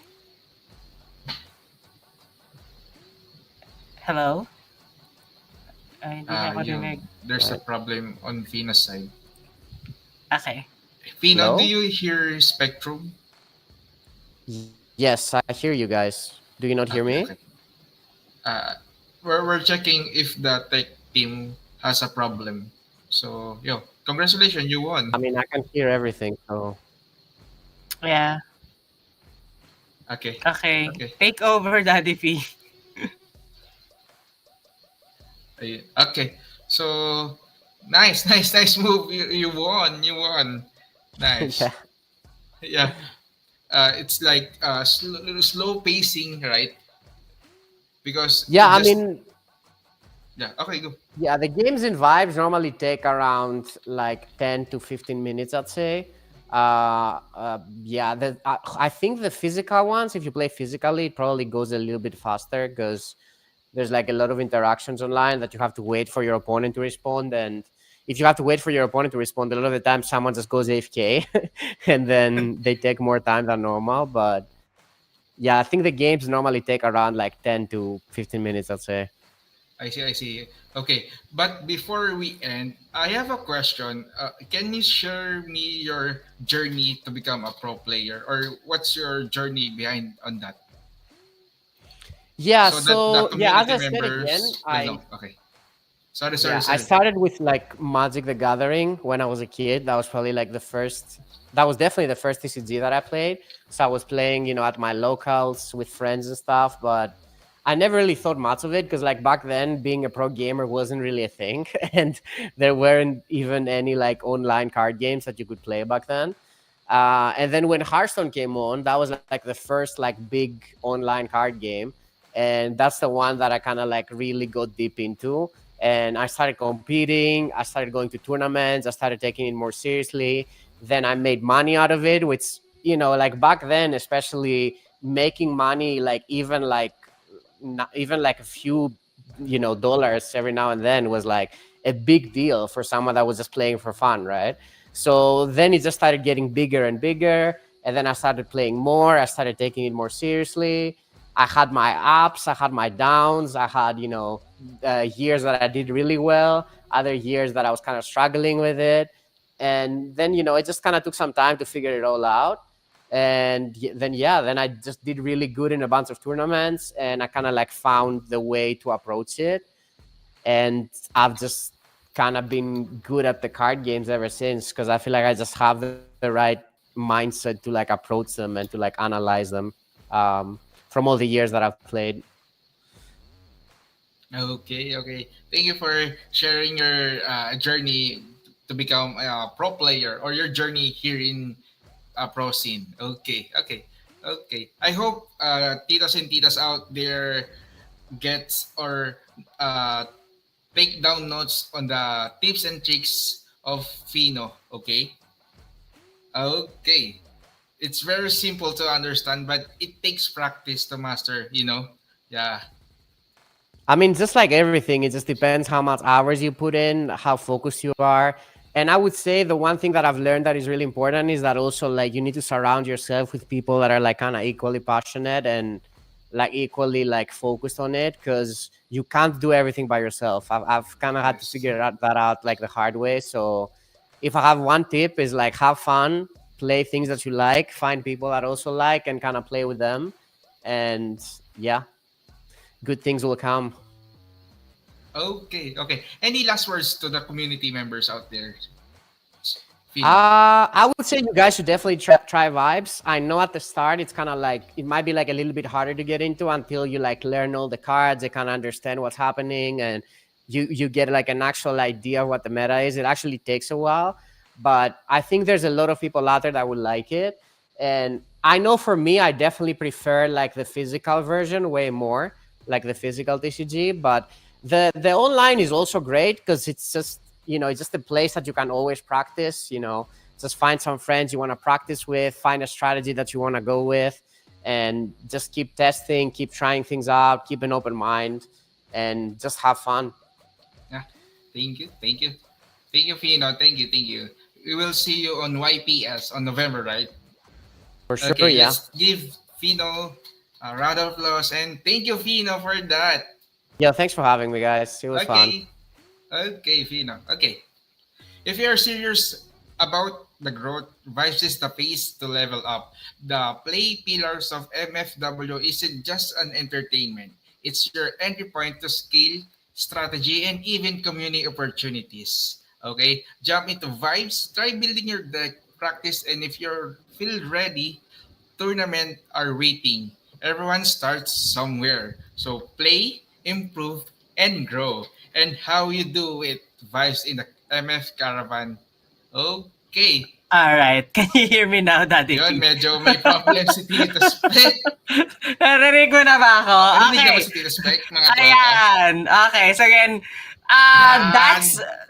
Hello? Ay, hindi niya ako Yung dinig. there's a Right. problem on Fina's side. Okay. Fino, do Hello. you hear Spectrum? Yes, I hear you guys. Do you not hear Okay, me? okay. Uh, we're checking if the tech team has a problem. So, yo, congratulations, you won. I mean, I can hear everything. So Yeah. Okay, Okay. okay. Take over, Daddy P. Okay. So, nice, nice, nice move. You won, you won. Nice. yeah. Yeah. It's like slow pacing, right? Because Yeah. it I just mean, yeah. Okay, go. yeah. The games and vibes normally take around like 10 to 15 minutes, I'd say. Yeah. I think the physical ones, if you play physically, it probably goes a little bit faster because there's like a lot of interactions online that you have to wait for your opponent to respond. And if you have to wait for your opponent to respond, a lot of the time someone just goes AFK and then they take more time than normal. But yeah, I think the games normally take around like 10 to 15 minutes, I'd say. I see, I see. Okay, but before we end, I have a question. Can you share me your journey to become a pro player, or what's your journey behind on that, Yeah, so that the so yeah, as community I said again, members will know? Okay. Sorry, sorry, yeah, I sorry. started with like Magic the Gathering when I was a kid. That was probably like the first, that was definitely the first TCG that I played. So I was playing, at my locals with friends and stuff, but I never really thought much of it because like back then being a pro gamer wasn't really a thing and there weren't even any like online card games that you could play back then. And then when Hearthstone came on, that was like the first like big online card game. And that's the one that I kind of like really got deep into, and I started competing. I started going to tournaments. I started taking it more seriously. Then I made money out of it, which, like back then, especially making money, like even like not even like a few, dollars every now and then was like a big deal for someone that was just playing for fun, right? So then it just started getting bigger and bigger. And then I started playing more. I started taking it more seriously. I had my ups, I had my downs. I had, years that I did really well, other years that I was kind of struggling with it. And then, it just kind of took some time to figure it all out. And then I just did really good in a bunch of tournaments, and I kind of like found the way to approach it. And I've just kind of been good at the card games ever since, because I feel like I just have the right mindset to like approach them and to like analyze them, from all the years that I've played. Okay, okay. Thank you for sharing your journey to become a pro player, or your journey here in pro scene. Okay, okay, okay. I hope titas and titas out there gets or take down notes on the tips and tricks of Fino. Okay, okay. It's very simple to understand, but it takes practice to master. Yeah. I mean, just like everything, it just depends how much hours you put in, how focused you are. And I would say the one thing that I've learned that is really important is that also like you need to surround yourself with people that are like kind of equally passionate and like equally like focused on it, because you can't do everything by yourself. I've kind of had to Yes. figure that out like the hard way. So if I have one tip is like have fun, play things that you like, find people that also like and kind of play with them. And yeah, good things will come. Okay, okay. Any last words to the community members out there, Fino? I would say you guys should definitely try vibes. I know at the start it's kind of like it might be like a little bit harder to get into until you like learn all the cards, and kind of understand what's happening, and you get like an actual idea of what the meta is. It actually takes a while, but I think there's a lot of people out there that would like it. And I know for me, I definitely prefer like the physical version way more, like the physical TCG. But the online is also great because it's just, it's just a place that you can always practice. Just find some friends you want to practice with, find a strategy that you want to go with, and just keep testing, keep trying things out, keep an open mind, and just have fun. Yeah. Thank you. Thank you. Thank you, Fino. Thank you. Thank you. We will see you on YPS on November, right? For sure, Okay, yeah. let's give Fino a round of applause. And thank you, Fino, for that. Yeah, thanks for having me, guys. It was fun. Okay. Okay, Fino. Okay. If you're serious about the growth, Vibes is the place to level up. The play pillars of MFW isn't just an entertainment. It's your entry point to skill, strategy, and even community opportunities. Okay, jump into Vibes, try building your deck, practice, and if you're feel ready, tournament are waiting. Everyone starts somewhere. So play, improve, and grow. And how you do it, Vibes in the MF Caravan. Okay. All right. Can you hear me now, Daddy Yun, P? medyo may problem si Tito Spec. Narinig mo na ba ako? Narinig na Okay. ba si Tito Spec, mga tropa? Ayan. Okay. So again, that's Yan.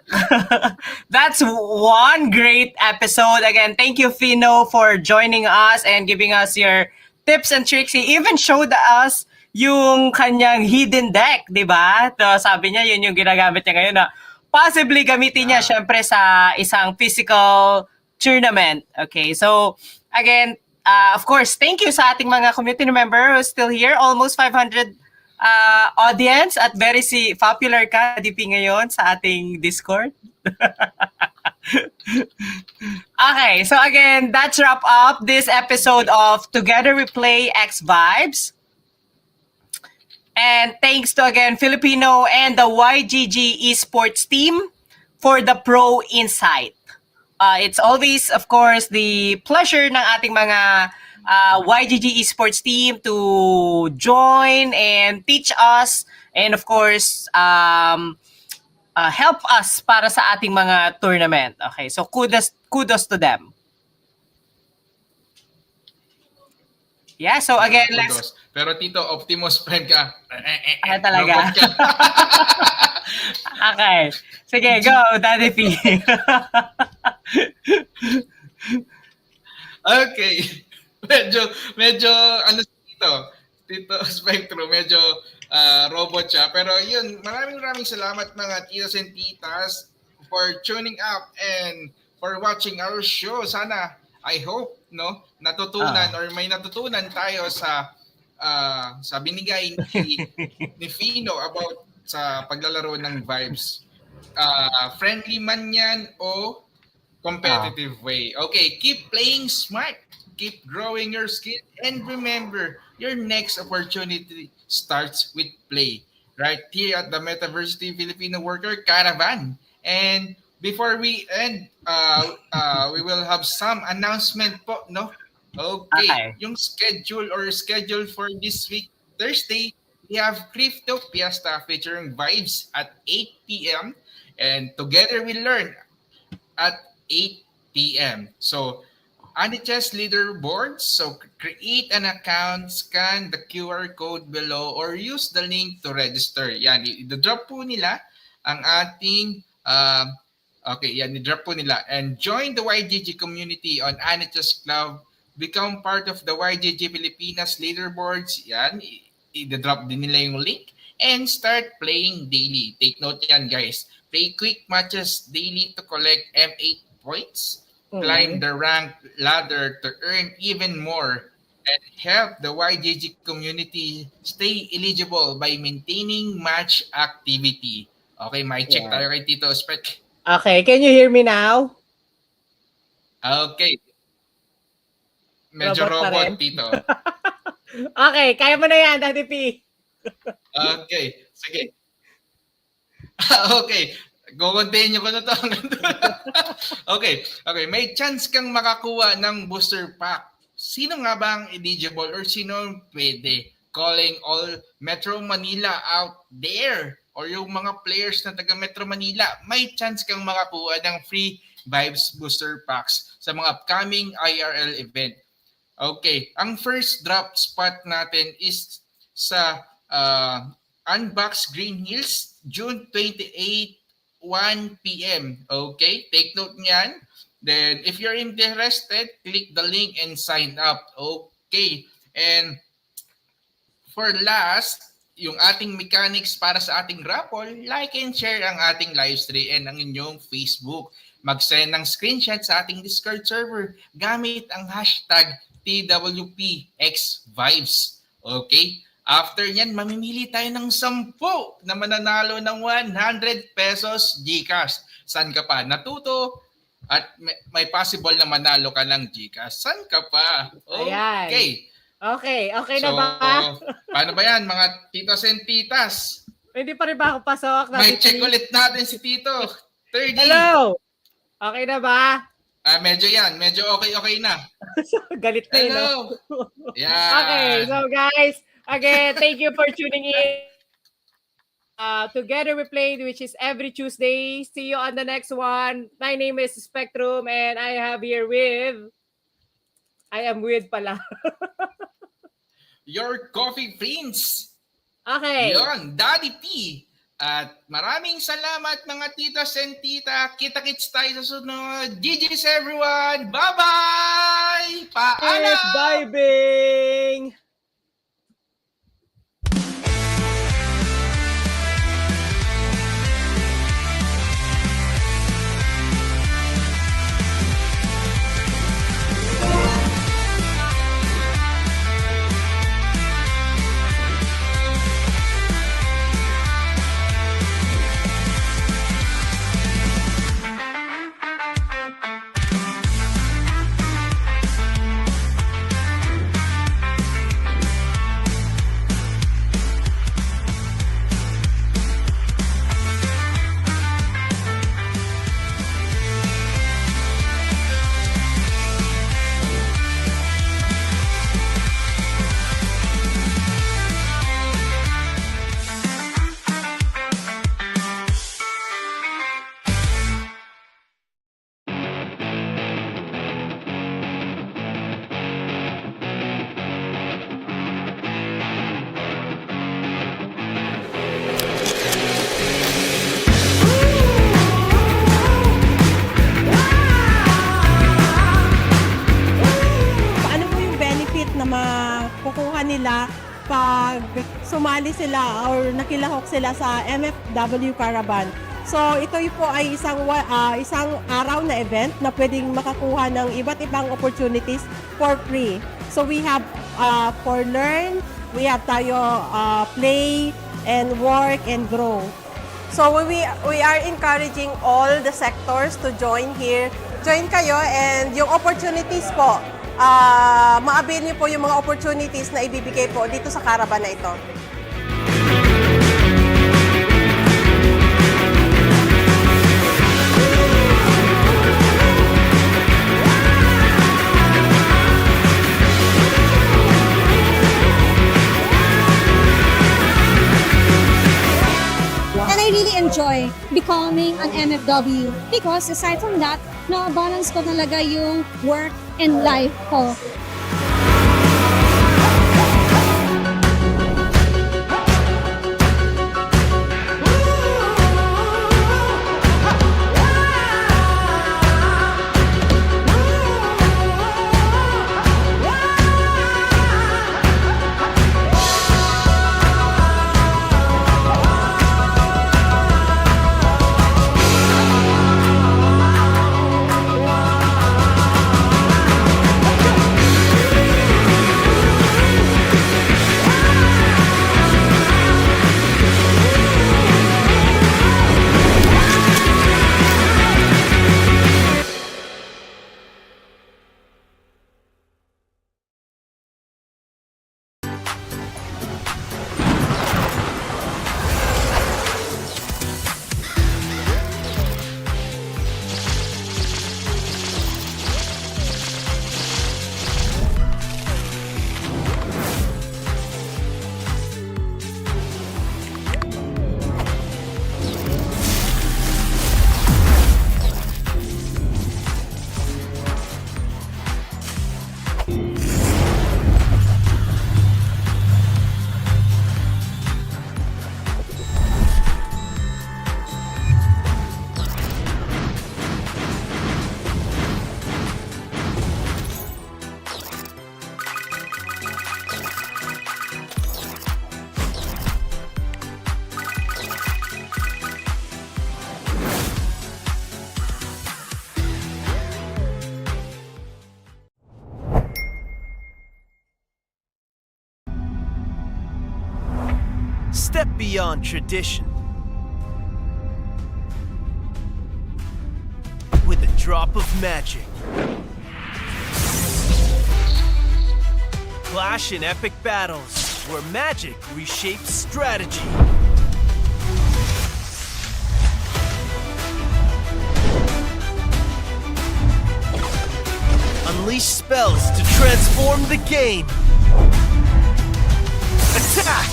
that's one great episode. Again, thank you, Fino, for joining us and giving us your tips and tricks. He even showed us yung kanyang hidden deck, di ba? So, sabi niya, yun yung ginagamit niya ngayon na possibly gamitin niya syempre sa isang physical tournament. Okay, so again, of course, thank you sa ating mga community member who's still here. Almost 500 audience at very popular ka, DP, ngayon sa ating Discord. Okay, so again, that's wrap up this episode of Together We Play X Vibes. And thanks to again Filipino and the YGG esports team for the pro insight. It's always, of course, the pleasure ng ating mga YGG esports team to join and teach us and of course help us para sa ating mga tournament. Okay, so kudos to them. Yeah, so again, let's... Pero Tito, Optimus Prime ka. talaga? Robot ka. Okay. Sige, go, Daddy P. Okay. Medyo, ano Tito Spectrum, medyo robot siya. Pero yun, maraming salamat mga titos and titas for tuning up and for watching our show. Sana, I hope, natutunan or may natutunan tayo sa binigay ni Fino about sa paglalaro ng Vibes. Friendly man yan o competitive way. Okay, keep playing smart. Keep growing your skill. And remember, your next opportunity starts with play. Right here at the Metaversity Filipino Worker Caravan. And before we end, we will have some announcement po, no? Okay. Yung schedule for this week, Thursday, we have Crypto Fiesta featuring Vibes at 8 p.m. And Together We Learn at 8 p.m. So, Anichess leaderboards. So, create an account, scan the QR code below, or use the link to register. Yan, i-drop po nila ang ating, i-drop po nila. And join the YGG community on Anichess Club. Become part of the YGG Pilipinas leaderboards. Yan, i-drop din nila yung link. And start playing daily. Take note yan, guys. Play quick matches daily to collect M8 points. Climb the rank ladder to earn even more and help the YGG community stay eligible by maintaining match activity. Okay, mic check tayo kay Tito Spec. Okay, can you hear me now? Okay. Medyo robot Tito. Okay, kaya mo na yan, Daddy P. Okay, sige. Okay. Go-continue ko na to. Okay. May chance kang makakuha ng booster pack. Sino nga ba ang eligible or sino pwede? Calling all Metro Manila out there. or yung mga players na taga Metro Manila, may chance kang makakuha ng free Vibes Booster Packs sa mga upcoming IRL event. Okay, ang first drop spot natin is sa Unbox Green Hills, June 28, 1 p.m. Okay, take note niyan. Then, if you're interested, click the link and sign up. Okay, and for last, yung ating mechanics para sa ating raffle, like and share ang ating live stream and ang inyong Facebook. Mag-send ng screenshot sa ating Discord server gamit ang hashtag TWPXVibes. Okay? After yan, mamimili tayo ng 10 na mananalo ng 100 pesos GCash. San ka pa natuto? At may possible na manalo ka ng GCash. San ka pa? Ayan. Okay. Okay na ba? Paano ba yan, mga titos and titas? Pwede pa rin ba ako pasok? May check ulit natin si Tito. 30. Hello! Okay na ba? Medyo yan. Medyo okay na. Galit na yun. Hello! No? Yan. Okay, so guys, again, thank you for tuning in. Together we played, which is every Tuesday. See you on the next one. My name is Spectrum and I am with pala. Your coffee prince. Okay. Yon, Daddy P. At maraming salamat mga titas and tita. Kita-kits tayo sa sunod. GG's everyone. Bye-bye! Paalam! Diving! makukuha nila pag sumali sila or nakilahok sila sa MFW Caravan. So ito po ay isang araw na event na pwedeng makakuha ng iba't ibang opportunities for free. So we have for learn, we have tayo play and work and grow. So we are encouraging all the sectors to join here. Join kayo and yung opportunities po, ma-avail niyo po yung mga opportunities na ibibigay po dito sa caravan na ito. And I really enjoy becoming an MFW because aside from that, na-balance ko talaga yung work and life ko. beyond tradition. With a drop of magic. Clash in epic battles where magic reshapes strategy. Unleash spells to transform the game. Attack!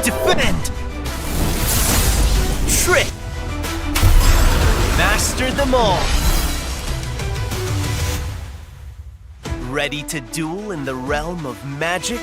Defend! Trick! Master them all. Ready to duel in the realm of magic?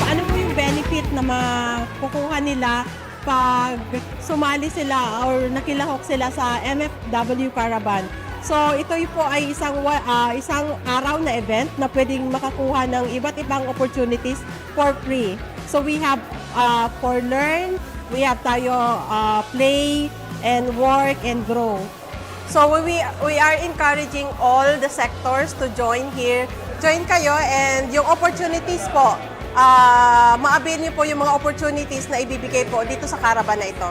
Ano po yung benefit na makukuha nila pag sumali sila or nakilahok sila sa MFW Caravan? So ito po ay isang araw na event na pwedeng makakuha ng iba't ibang opportunities for free. So we have for learn, we have tayo play and work and grow. So we are encouraging all the sectors to join here. Join kayo and yung opportunities po, ma-avail niyo po yung mga opportunities na ibibigay po dito sa caravan na ito.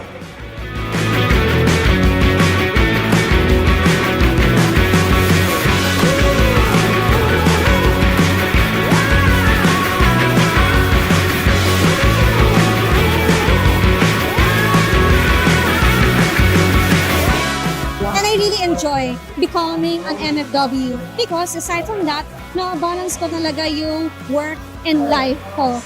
And I really enjoy becoming an MFW because aside from that, na-balance ko talaga yung work and life ko.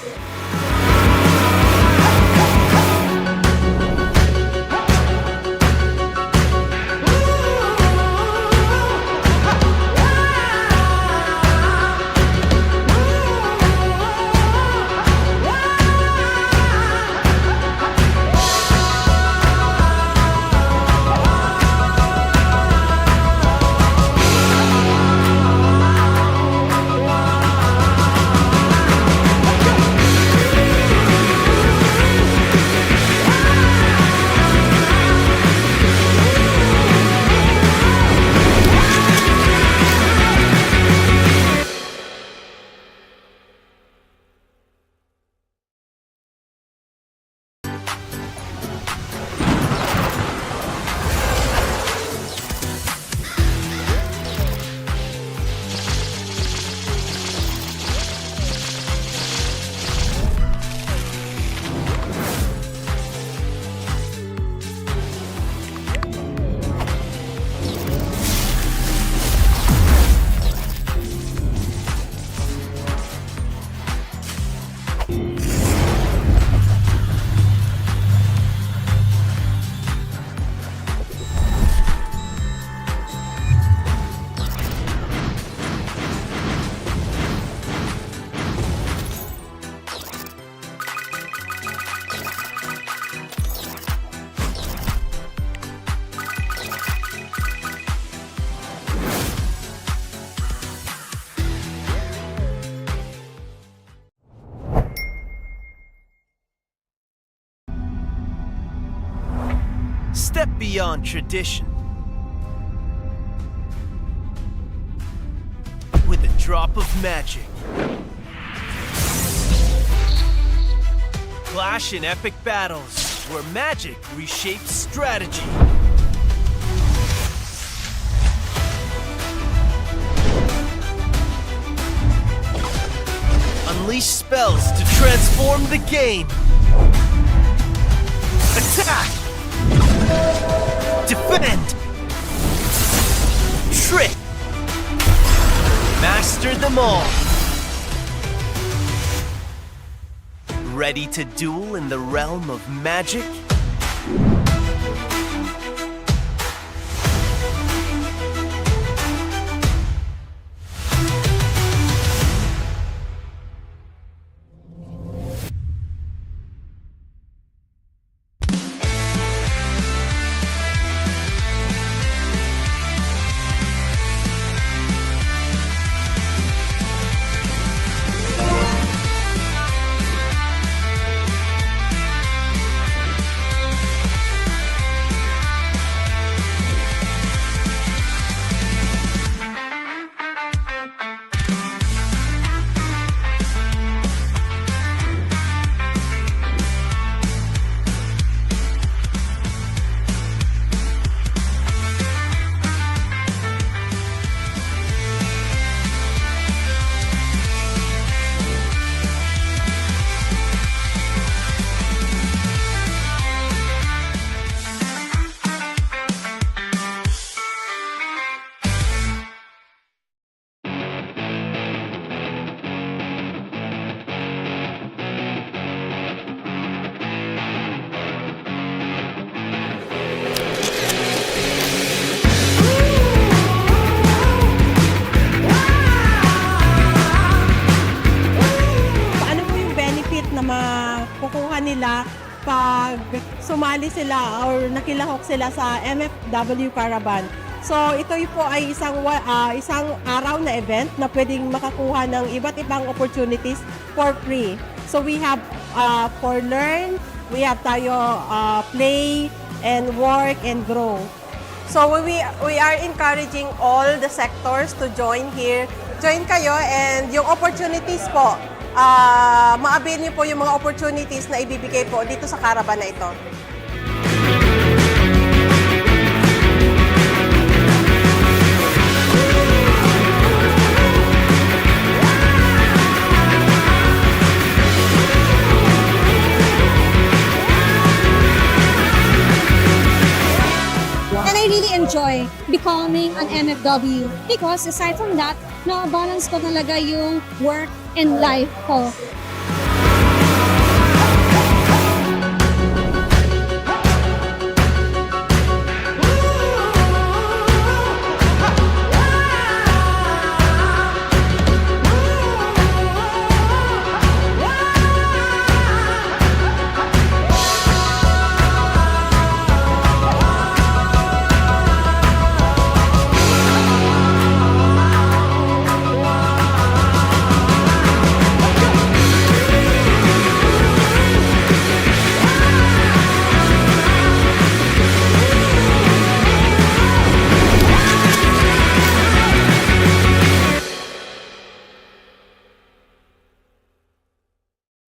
step beyond tradition. With a drop of magic. Clash in epic battles where magic reshapes strategy. Unleash spells to transform the game. Attack! Defend! Trick! Master them all. Ready to duel in the realm of magic? makukuha nila pag sumali sila or nakilahok sila sa MFW Caravan. So ito po ay isang araw na event na pwedeng makakuha ng iba't ibang opportunities for free. So we have for learn, we have tayo play and work and grow. So we are encouraging all the sectors to join here. Join kayo and yung opportunities po, ma-avail niyo po yung mga opportunities na ibibigay po dito sa caravan na ito. And I really enjoy becoming an MFW because aside from that, na-balance ko talaga yung work and life ko.